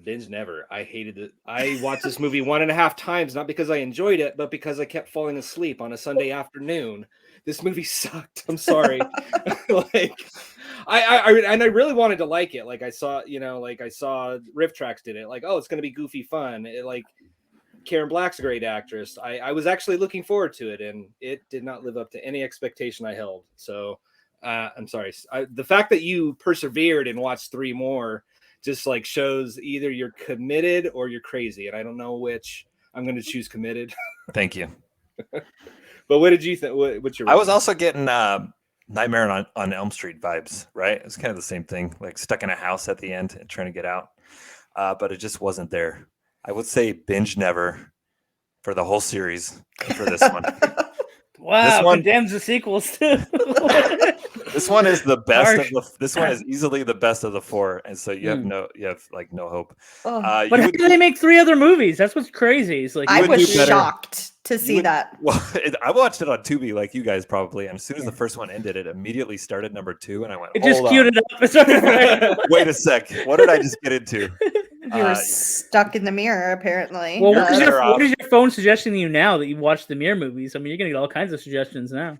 Binge never. I hated it. I watched this movie 1.5 times, not because I enjoyed it, but because I kept falling asleep on a Sunday afternoon. This movie sucked. I'm sorry. I really wanted to like it. Like I saw Riff Tracks did it. Like, oh, it's gonna be goofy fun. Karen Black's a great actress. I was actually looking forward to it, and it did not live up to any expectation I held. So I'm sorry. The fact that you persevered and watched 3 more just like shows either you're committed or you're crazy, and I don't know which. I'm going to choose committed. Thank you. But what did you think? What's your? I was also getting Nightmare on Elm Street vibes. Right, it's kind of the same thing, like stuck in a house at the end and trying to get out, but it just wasn't there. I would say binge never for the whole series and for this one. Wow, this one condemns the sequels too. This one is the best. This one is easily the best of the 4, and so you have no hope. But how do they make 3 other movies? That's what's crazy. It's like I was shocked to see that. Well, I watched it on Tubi, like you guys probably, and as soon as the first one ended, it immediately started number 2, and I went, it just queued it up. Wait a sec, what did I just get into? You were stuck in the mirror, apparently. Well, what is your phone suggesting to you now that you've watched the Mirror movies? I mean, you're going to get all kinds of suggestions now.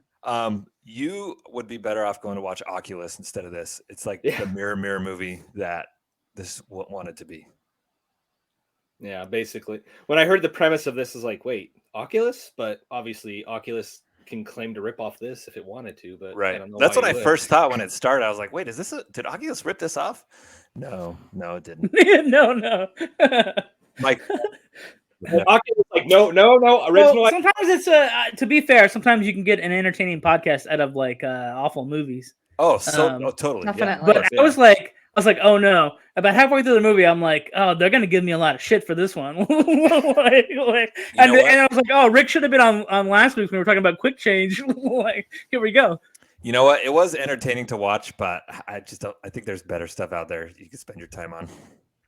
You would be better off going to watch Oculus instead of this. It's like the mirror movie that this wanted to be. Yeah, basically. When I heard the premise of this, is like, wait, Oculus? But obviously, Oculus can claim to rip off this if it wanted to. But right, I don't know that's what I would. First thought when it started. I was like, wait, is this? Did Oculus rip this off? No, it didn't. no. Like. Oculus, like no original. Well, sometimes it's to be fair, sometimes you can get an entertaining podcast out of like awful movies. Oh, totally. Definitely. Yeah. But I was like, oh no. About halfway through the movie, I'm like, oh, they're gonna give me a lot of shit for this one. And I was like, oh, Rick should have been on last week when we were talking about Quick Change. Like, here we go. You know what? It was entertaining to watch, but I think there's better stuff out there you can spend your time on.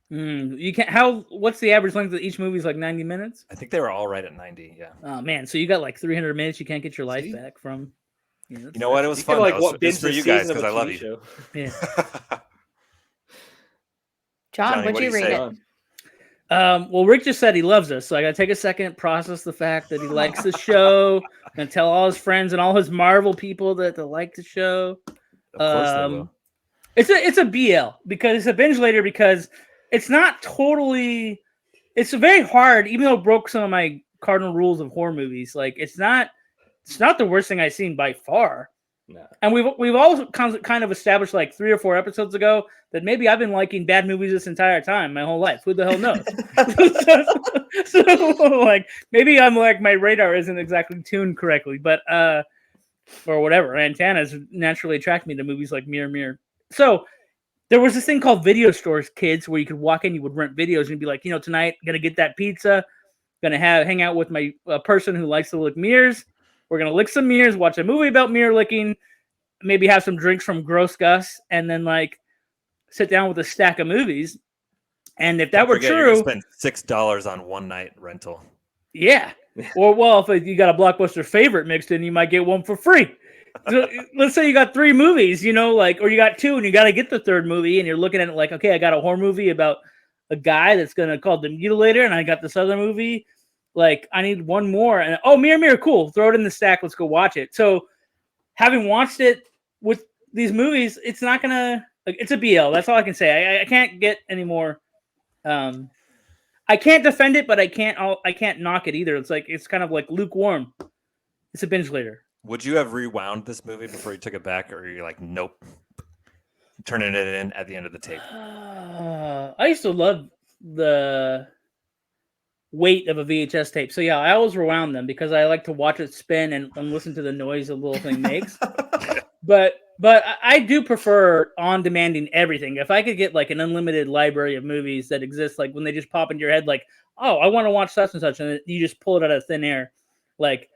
You can't. What's the average length of each movie? Is like 90 minutes. I think they were all right at 90. Yeah. Oh man, so you got like 300 minutes. You can't get your life back from. You know what? It was fun. Like it's for you guys because I love you. Yeah. John, what'd you rate it? Well, Rick just said he loves us, so I gotta take a second, process the fact that he likes the show, and tell all his friends and all his Marvel people that they like the show. Of course they will. It's a BL because it's a binge later because it's not totally. It's very hard, even though it broke some of my cardinal rules of horror movies. Like it's not it's not the worst thing I've seen by far. No. And we've all kind of established like 3 or 4 episodes ago that maybe I've been liking bad movies this entire time, my whole life. Who the hell knows? so like maybe I'm like my radar isn't exactly tuned correctly, but or whatever. Antennas naturally attract me to movies like Mirror Mirror. So there was this thing called video stores, kids, where you could walk in, you would rent videos, and you'd be like, tonight I'm gonna get that pizza, gonna hang out with my person who likes to lick mirrors. We're gonna lick some mirrors, watch a movie about mirror licking, maybe have some drinks from Gross Gus, and then like sit down with a stack of movies. And if that were true, spend $6 on one night rental. Yeah. Or well, if you got a blockbuster favorite mixed in, you might get one for free. So, let's say you got 3 movies, or you got 2 and you got to get the 3rd movie, and you're looking at it like, okay, I got a horror movie about a guy that's gonna call the Mutilator, and I got this other movie. Like, I need one more, and Mirror Mirror, cool. Throw it in the stack. Let's go watch it. So, having watched it with these movies, it's not gonna. It's a BL. That's all I can say. I can't get any more. I can't defend it, but I can't knock it either. It's kind of like lukewarm. It's a binge later. Would you have rewound this movie before you took it back, or you're like, nope, turning it in at the end of the tape? I used to love the weight of a VHS tape. So yeah, I always rewound them because I like to watch it spin and listen to the noise the little thing makes. But I do prefer on-demanding everything. If I could get like an unlimited library of movies that exist, like when they just pop into your head, like, oh, I want to watch such and such, and you just pull it out of thin air, like,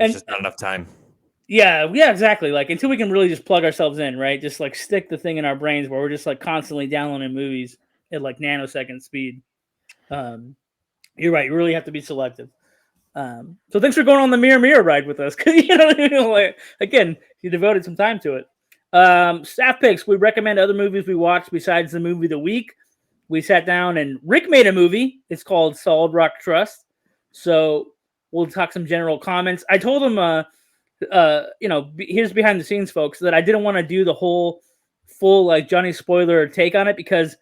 and It's just not enough time. Yeah, exactly. Like until we can really just plug ourselves in, right? Just like stick the thing in our brains where we're just like constantly downloading movies at like nanosecond speed. You're right. You really have to be selective. So thanks for going on the Mirror Mirror ride with us. Because like, again, you devoted some time to it. Staff picks. We recommend other movies we watched besides the movie of the week. We sat down and Rick made a movie. It's called Solid Rock Trust. So we'll talk some general comments. I told him, here's behind the scenes, folks, that I didn't want to do the whole full like Johnny spoiler take on it because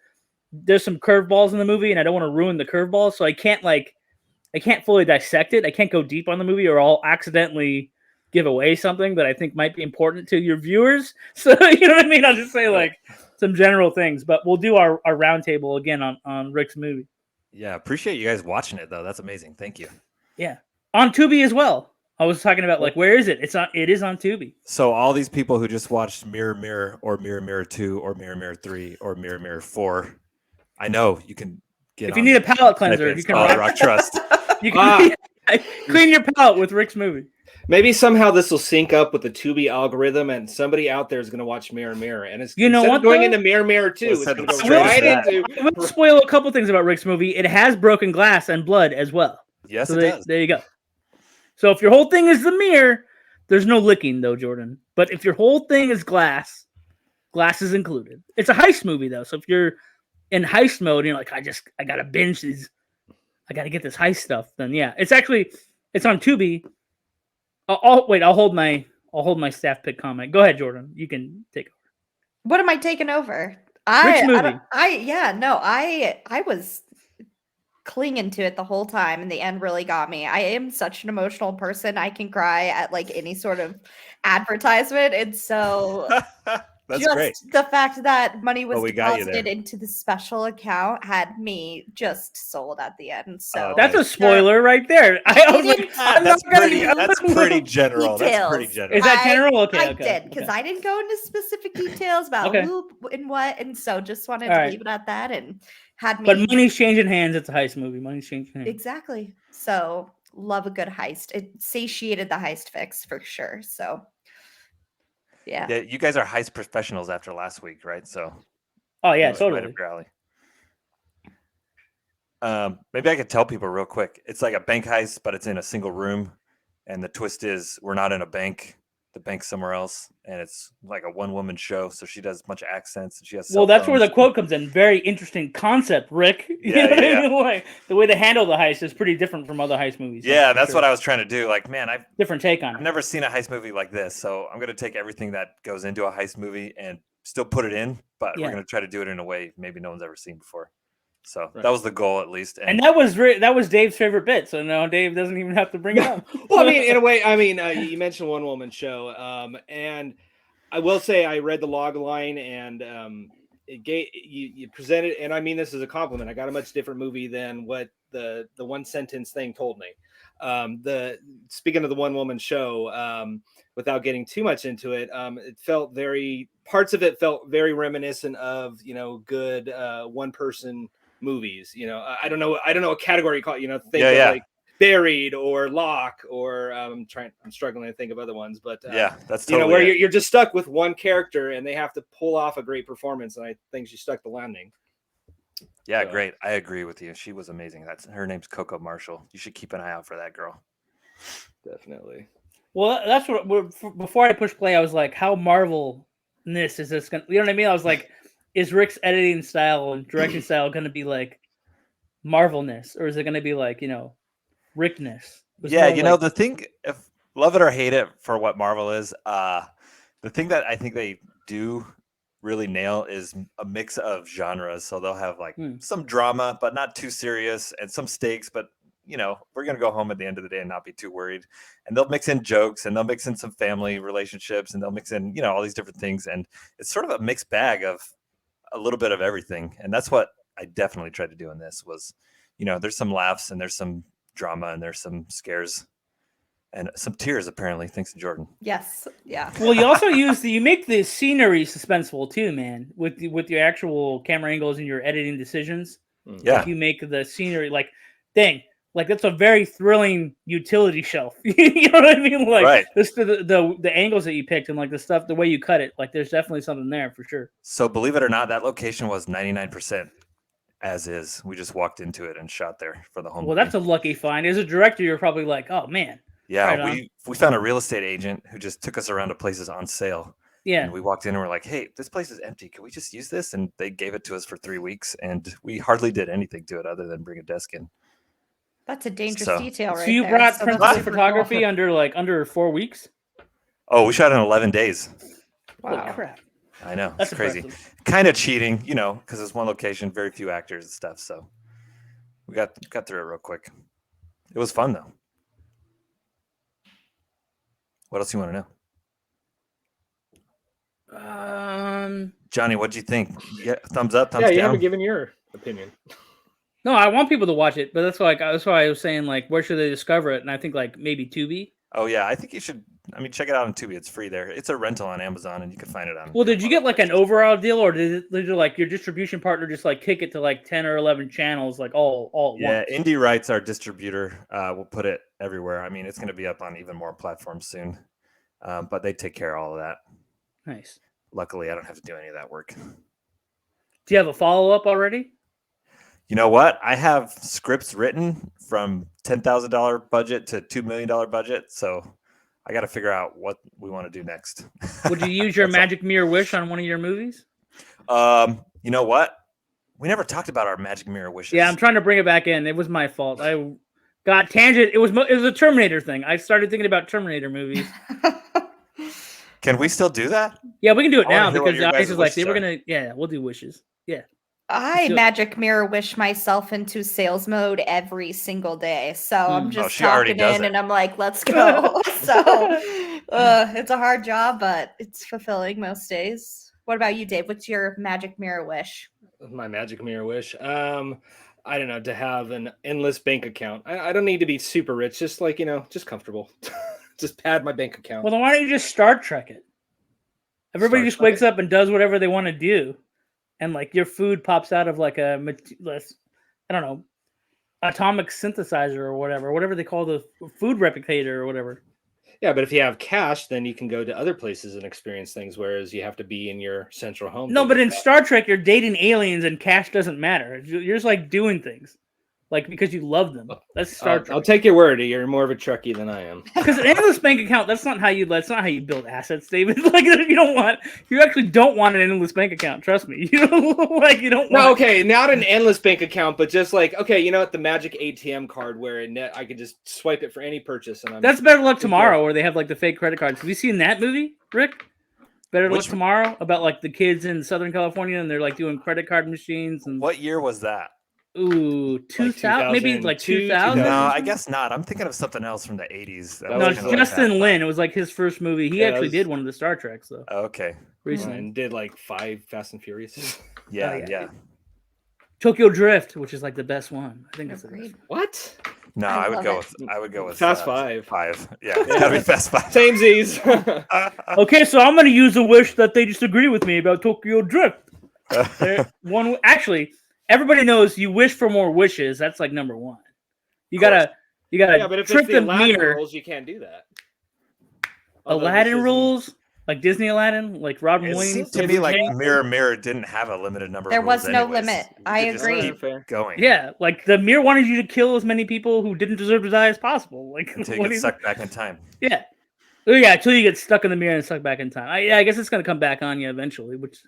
there's some curveballs in the movie and I don't want to ruin the curveballs. So I can't fully dissect it. I can't go deep on the movie or I'll accidentally give away something that I think might be important to your viewers. So, you know what I mean? I'll just say like some general things, but we'll do our roundtable again on Rick's movie. Yeah. Appreciate you guys watching it though. That's amazing. Thank you. Yeah. On Tubi as well. I was talking about like, where is it? It is on Tubi. So all these people who just watched Mirror Mirror or Mirror Mirror 2 or Mirror Mirror 3 or Mirror Mirror 4, I know you can get if you need a palate cleanser, you can Rock Trust. You can clean your palate with Rick's movie. Maybe somehow this will sync up with the Tubi algorithm, and somebody out there is going to watch Mirror Mirror, and it's going into Mirror Mirror 2. It's going to go right into. I will spoil a couple things about Rick's movie. It has broken glass and blood as well. Yes, so it does. There you go. So if your whole thing is the mirror, there's no licking though, Jordan. But if your whole thing is glass is included. It's a heist movie though, so if you're in heist mode, you're like, I gotta binge these. I gotta get this heist stuff. Then yeah, it's on Tubi. I'll hold my staff pick comment. Go ahead, Jordan. You can take over. What am I taking over? Which movie? I was clinging to it the whole time, and the end really got me. I am such an emotional person. I can cry at like any sort of advertisement, and so that's just great. The fact that money was deposited into the special account had me just sold at the end. So that's a spoiler right there. That's pretty general. Details. That's pretty general. Is that general? Okay, I did because I didn't go into specific details about who and what, and so just wanted to leave it at that and had me. But money's changing hands. It's a heist movie. Money's changing hands. Exactly. So love a good heist. It satiated the heist fix for sure. So. Yeah, you guys are heist professionals after last week, right? So, totally. Right up your alley. Maybe I could tell people real quick. It's like a bank heist, but it's in a single room, and the twist is we're not in a bank. The bank's somewhere else, and it's like a one-woman show. So she does a bunch of accents, and she has. Well, that's where the quote comes in. Very interesting concept, Rick. Yeah. The way to handle the heist is pretty different from other heist movies. Yeah, that's what I was trying to do. Like, man, different take on it. I've never seen a heist movie like this, so I'm gonna take everything that goes into a heist movie and still put it in, but we're gonna try to do it in a way maybe no one's ever seen before. So Right. that was the goal, at least. And that was Dave's favorite bit. So no, Dave doesn't even have to bring it up. Well, I mean, in a way, you mentioned One Woman Show, and I will say I read the log line, and it gave you presented, and I mean this as a compliment. I got a much different movie than what the one sentence thing told me. Speaking of the One Woman Show, without getting too much into it, it felt parts of it felt very reminiscent of good one person movies. I don't know a category you call it. Think of like Buried or Locke, or I'm struggling to think of other ones, but that's totally where you're just stuck with one character and they have to pull off a great performance, and I think she stuck the landing. Yeah, great. I agree with you. She was amazing. Her name's Coco Marshall. You should keep an eye out for that girl. Definitely. Well, that's before I push play, I was like, how Marvel-ness is this going to, you know what I mean? I was like, is Rick's editing style and directing style going to be like Marvel-ness, or is it going to be like, Rickness? Yeah, the thing, if love it or hate it for what Marvel is, the thing that I think they do really nail is a mix of genres. So they'll have like some drama, but not too serious, and some stakes, but we're going to go home at the end of the day and not be too worried. And they'll mix in jokes, and they'll mix in some family relationships, and they'll mix in, all these different things. And it's sort of a mixed bag of a little bit of everything. And that's what I definitely tried to do in this was, there's some laughs, and there's some drama, and there's some scares, and some tears, apparently, thanks to Jordan. Yes. Yeah. Well, you also you make the scenery suspenseful too, man, with your actual camera angles and your editing decisions. Yeah. Like you make the scenery dang, that's a very thrilling utility shelf. You know what I mean? Like right. the angles that you picked and the way you cut it, there's definitely something there for sure. So believe it or not, that location was 99% as is. We just walked into it and shot there for the home. Well, that's a lucky find. As a director, you're probably like, oh man. Yeah, right we found a real estate agent who just took us around to places on sale. Yeah. And we walked in and we're like, hey, this place is empty. Can we just use this? And they gave it to us for 3 weeks, and we hardly did anything to it other than bring a desk in. That's a dangerous detail, right? So you there. brought So principal that's photography under 4 weeks? Oh, we shot in 11 days. Wow. Holy crap. I know. That's it's crazy. Impressive. Kind of cheating, because it's one location, very few actors and stuff. So we got through it real quick. It was fun, though. What else you want to know? Johnny, what'd you think? Yeah, thumbs up, thumbs down? You haven't given your opinion. No, I want people to watch it, but that's why I was saying, where should they discover it? And I think maybe Tubi. Oh yeah, I think you should. Check it out on Tubi. It's free there. It's a rental on Amazon, and you can find it on. Well, did you get an overall deal, or did your distribution partner just kick it to 10 or 11 channels all at once? Yeah, Indie Rights, our distributor, will put it everywhere. It's going to be up on even more platforms soon, but they take care of all of that. Nice. Luckily, I don't have to do any of that work. Do you have a follow-up already? You know what? I have scripts written from $10,000 budget to $2 million budget, so I got to figure out what we want to do next. Would you use your magic mirror wish on one of your movies? You know what? We never talked about our magic mirror wishes. Yeah, I'm trying to bring it back in. It was my fault. I got tangent. It was a Terminator thing. I started thinking about Terminator movies. Can we still do that? Yeah, we can do it now because the Ice is like, they were gonna. Yeah, we'll do wishes. Yeah. I magic mirror wish myself into sales mode every single day. So I'm just talking in and I'm like, let's go. So it's a hard job, but it's fulfilling most days. What about you, Dave? What's your magic mirror wish? My magic mirror wish. I don't know, to have an endless bank account. I don't need to be super rich, just just comfortable. Just pad my bank account. Well, then why don't you just Star Trek it? Everybody just wakes up and does whatever they want to do. And your food pops out of I don't know, atomic synthesizer or whatever they call the food replicator or whatever. Yeah, but if you have cash, then you can go to other places and experience things, whereas you have to be in your central home. No, but in Star Trek, you're dating aliens and cash doesn't matter. You're just doing things. Because you love them. That's Star Trek. I'll take your word. You're more of a Trekkie than I am. Because an endless bank account, that's not how you build assets, David. You actually don't want an endless bank account. Trust me. You don't want. No, okay, not an endless bank account, but just the magic ATM card where I could just swipe it for any purchase. And that's Better Luck Tomorrow, where they have the fake credit cards. Have you seen that movie, Rick? Better Luck Tomorrow, about the kids in Southern California and they're doing credit card machines. And what year was that? Ooh, 2000, maybe like 2002, 2000. No, 2000. I guess not. I'm thinking of something else from the 80s. That No, was it's kinda like Justin that. Lin. It was like his first movie. He Yeah, that actually was- did one of the Star Treks though Okay. recently. And did like 5 Fast and Furious. Yeah, yeah. yeah. Tokyo Drift, which is like the best one. I think it's the best. Agreed. What? No, I I would love go it. with Fast Five. 5. Yeah, it's gotta be Fast 5. Samesies. Okay, so I'm gonna use a wish that they disagree with me about Tokyo Drift. One actually, everybody knows you wish for more wishes. That's like number one. You gotta Yeah, but if trick it's the the Aladdin meter. rules, you can't do that. Although Aladdin this isn't- rules, like Disney Aladdin, like Robin It Williams. seemed to me like Mirror Mirror didn't have a limited number. There of rules was no anyways. limit. You I could just agree. keep Fair. going. Yeah, like the mirror wanted you to kill as many people who didn't deserve to die as possible. Like Until what you do get sucked back in time. Yeah. Oh, yeah, until you get stuck in the mirror and sucked back in time. I guess it's going to come back on you eventually, which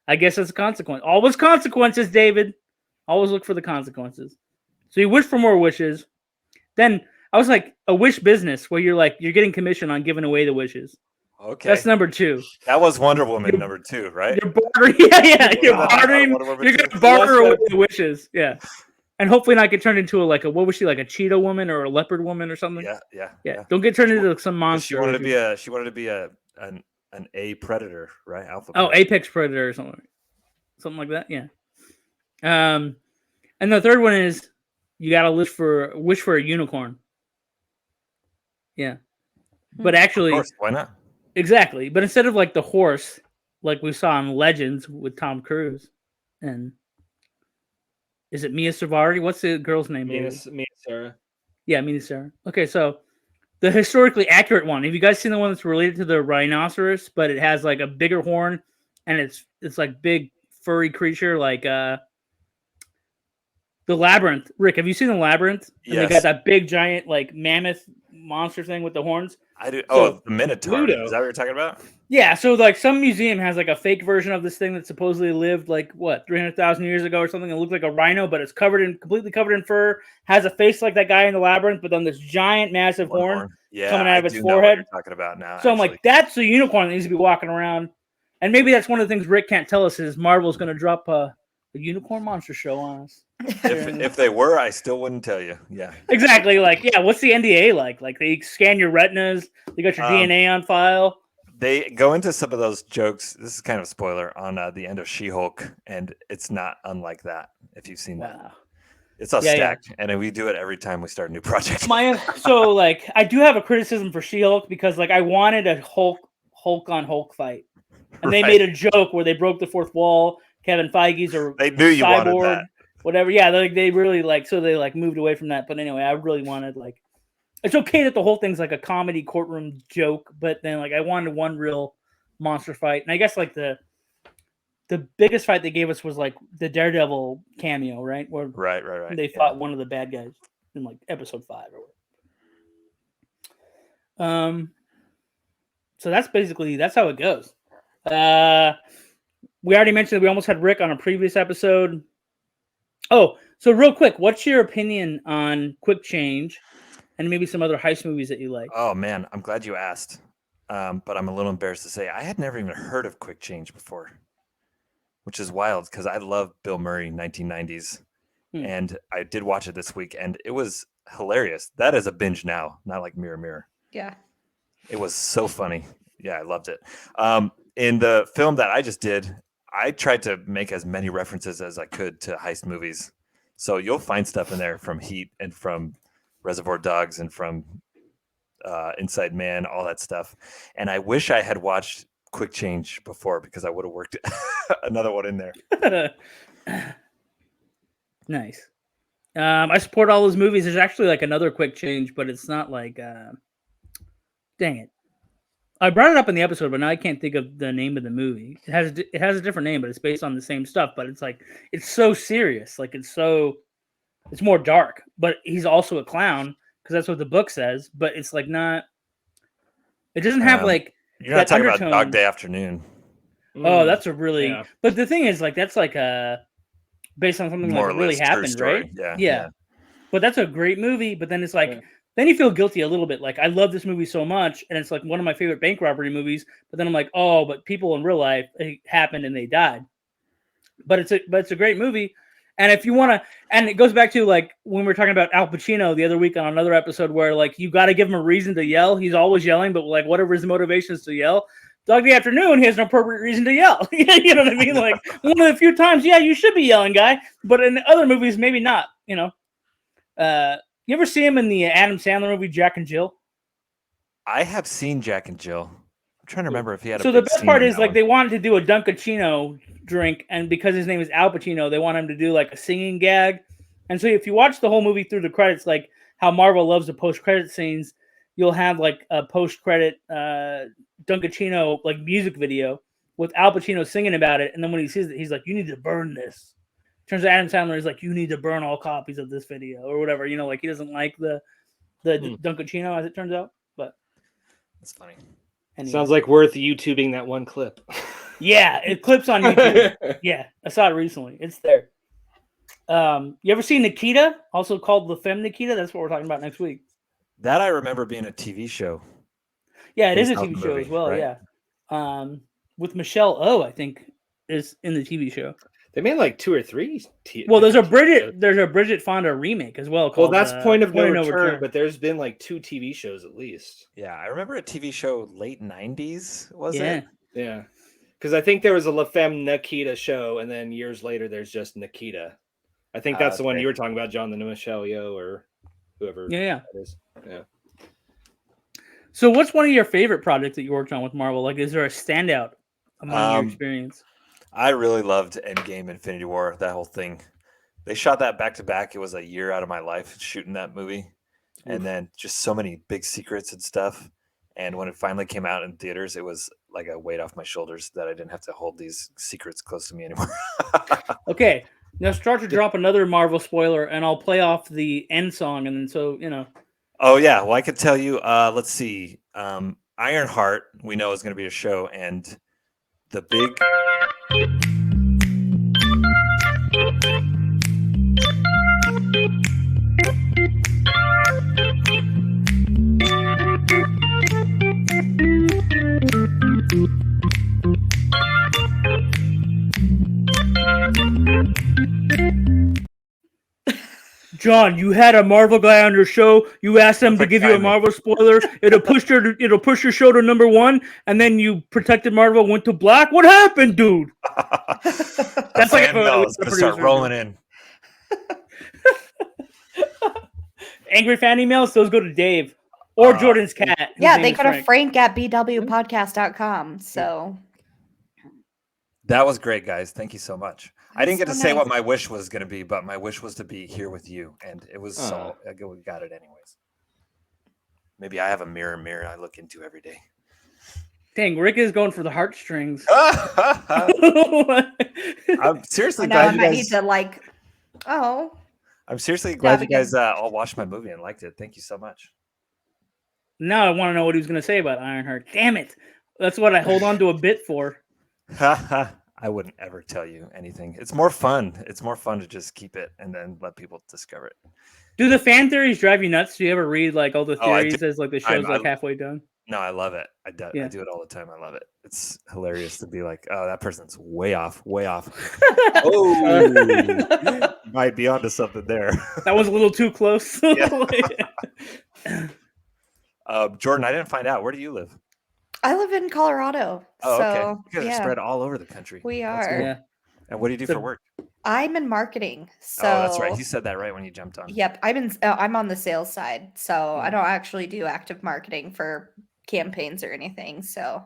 I guess is a consequence. Always consequences, David. Always look for the consequences. So you wish for more wishes. Then I was like, a wish business where you're getting commission on giving away the wishes. Okay. That's number 2. That was Wonder Woman You're- number 2, right? You're bartering. Yeah. You're Wow, bartering. Wonder Woman You're 2. going to barter Less away the wishes. Yeah. And hopefully not get turned into what was she, like a cheetah woman or a leopard woman or something? Yeah. Don't get turned into some monster. She wanted to be an A predator, right? Alpha. Oh, predator. Apex Predator or something like that. Yeah. And the third one is you got to wish for a unicorn. Yeah. But Of actually, course, why not? exactly. But instead of like the horse, like we saw in Legends with Tom Cruise, and is it Mia Savari? What's the girl's name? Me and David? Sarah. Yeah, Mia Sarah. Okay, so the historically accurate one. Have you guys seen the one that's related to the rhinoceros, but it has like a bigger horn, and it's like big furry creature like the Labyrinth? Rick, have you seen the Labyrinth? And they got Yes. that big giant like mammoth monster thing with the horns. I do. So, The Minotaur. Pluto. Is that what you're talking about? Yeah, so like some museum has like a fake version of this thing that supposedly lived like 300,000 years ago or something. It looked like a rhino, but it's completely covered in fur. Has a face like that guy in the Labyrinth, but then this giant, massive One horn. horn. Yeah, coming out of I its do know what forehead. you're talking about now. So I'm like, that's the unicorn that needs to be walking around. And maybe that's one of the things Rick can't tell us is Marvel's going to drop a unicorn monster show on us. if they were, I still wouldn't tell you. Yeah. Exactly. Like, yeah, what's the NDA like? Like, they scan your retinas, they got your DNA on file. They go into some of those jokes. This is kind of a spoiler on the end of She-Hulk, and it's not unlike that. If you've seen that, Wow. it's all Yeah, stacked, and we do it every time we start a new project. So like, I do have a criticism for She-Hulk because like I wanted a Hulk on Hulk fight, and they Right. made a joke where they broke the fourth wall. Kevin Feige's or They knew you wanted Cyborg, that. whatever. Yeah, they really they moved away from that. But anyway, I really wanted like, it's okay that the whole thing's like a comedy courtroom joke, but then like I wanted one real monster fight, and I guess like the biggest fight they gave us was like the Daredevil cameo, right? Where Right. they fought one of the bad guys in like episode 5 or whatever. So that's how it goes. We already mentioned that we almost had Rick on a previous episode. Oh, so real quick, what's your opinion on Quick Change and maybe some other heist movies that you like? Oh man, I'm glad you asked. But I'm a little embarrassed to say I had never even heard of Quick Change before, which is wild because I love Bill Murray 1990s, and I did watch it this week, and it was hilarious. That is a binge now, not like Mirror Mirror. Yeah. It was so funny. Yeah, I loved it. In the film that I just did, I tried to make as many references as I could to heist movies. So you'll find stuff in there from Heat and from Reservoir Dogs and from Inside Man, all that stuff. And I wish I had watched Quick Change before because I would have worked another one in there. Nice. I support all those movies. There's actually like another Quick Change, but it's not like dang it. I brought it up in the episode, but now I can't think of the name of the movie. It has a different name, but it's based on the same stuff. But it's like it's so serious, like it's more dark. But he's also a clown because that's what the book says. But it's like not. It doesn't have like. You're not that talking undertone. about Dog Day Afternoon. Oh, that's a really. Yeah. But the thing is, like that's like based on something More like or really less true happened, story. right? Yeah. But that's a great movie. But then it's like. Yeah. Then you feel guilty a little bit. Like, I love this movie so much, and it's like one of my favorite bank robbery movies. But then I'm like, but people in real life, it happened and they died. But it's a great movie. And if you want to, and it goes back to like when we were talking about Al Pacino the other week on another episode where like you got to give him a reason to yell. He's always yelling, but like whatever his motivation is to yell. Dog Day Afternoon, he has an appropriate reason to yell. You know what I mean? Like one of the few times, yeah, you should be yelling, guy. But in other movies, maybe not. You know. You ever see him in the Adam Sandler movie Jack and Jill? I have seen Jack and Jill. I'm trying to remember if he had. So the best part is like they wanted to do a Dunkachino drink, and because his name is Al Pacino, they want him to do like a singing gag. And so if you watch the whole movie through the credits, like how Marvel loves the post-credit scenes, you'll have like a post-credit Dunkachino like music video with Al Pacino singing about it. And then when he sees it, he's like, "You need to burn this." Turns out Adam Sandler is like, "You need to burn all copies of this video," or whatever. You know, like he doesn't like the Dunkachino, as it turns out. But that's funny. Anyway. Sounds like worth YouTubing that one clip. Yeah, it clips on YouTube. Yeah, I saw it recently. It's there. You ever seen Nikita, also called La Femme Nikita? That's what we're talking about next week. That I remember being a TV show. Yeah, it is a TV show as well. Right? Yeah, with Michelle O, I think, is in the TV show. They made like 2 or 3. Well, there's a Bridget Fonda remake as well. Well, that's Point of No Return, but there's been like 2 TV shows at least. Yeah, I remember a TV show late 90s, was it? Yeah. Because I think there was a La Femme Nikita show, and then years later, there's just Nikita. I think that's the one you were talking about, John, the Michelle Yeoh or whoever that is. Yeah. So what's one of your favorite projects that you worked on with Marvel? Like, is there a standout among your experience? I really loved Endgame, Infinity War, that whole thing. They shot that back to back. It was a year out of my life shooting that movie. And then just so many big secrets and stuff. And when it finally came out in theaters, it was like a weight off my shoulders that I didn't have to hold these secrets close to me anymore. Okay. Now start to drop another Marvel spoiler, and I'll play off the end song, and then so, you know. Oh, yeah. Well, I could tell you, let's see. Ironheart, we know, is going to be a show, and the big... John, you had a Marvel guy on your show. You asked them to give you a Marvel spoiler. It'll push your show to #1, and then you protected Marvel, went to black. What happened, dude? That's like to start rolling in. Angry fan emails, those go to Dave or Jordan's cat. Yeah, they go to Frank at bwpodcast.com. So that was great, guys. Thank you so much. I didn't get to say what my wish was going to be, but my wish was to be here with you, and it was we got it anyways. Maybe I have a mirror I look into every day. Dang, Rick is going for the heartstrings. I'm seriously glad you guys... need to like. Oh. I'm seriously glad you guys all watched my movie and liked it. Thank you so much. Now I want to know what he was going to say about Ironheart. Damn it! That's what I hold on to a bit for. I wouldn't ever tell you anything. It's more fun. It's more fun to just keep it and then let people discover it. Do the fan theories drive you nuts? Do you ever read like all the theories as like the show's like halfway done? No, I love it. I do it all the time. I love it. It's hilarious to be like, oh, that person's way off. Oh, might be onto something there. That was a little too close. Jordan, I didn't find out. Where do you live? I live in Colorado. Oh, so, okay. You guys are spread all over the country. We are. Cool. Yeah. And what do you do for work? I'm in marketing. So that's right. You said that right when you jumped on. Yep. I'm on the sales side. So I don't actually do active marketing for campaigns or anything. So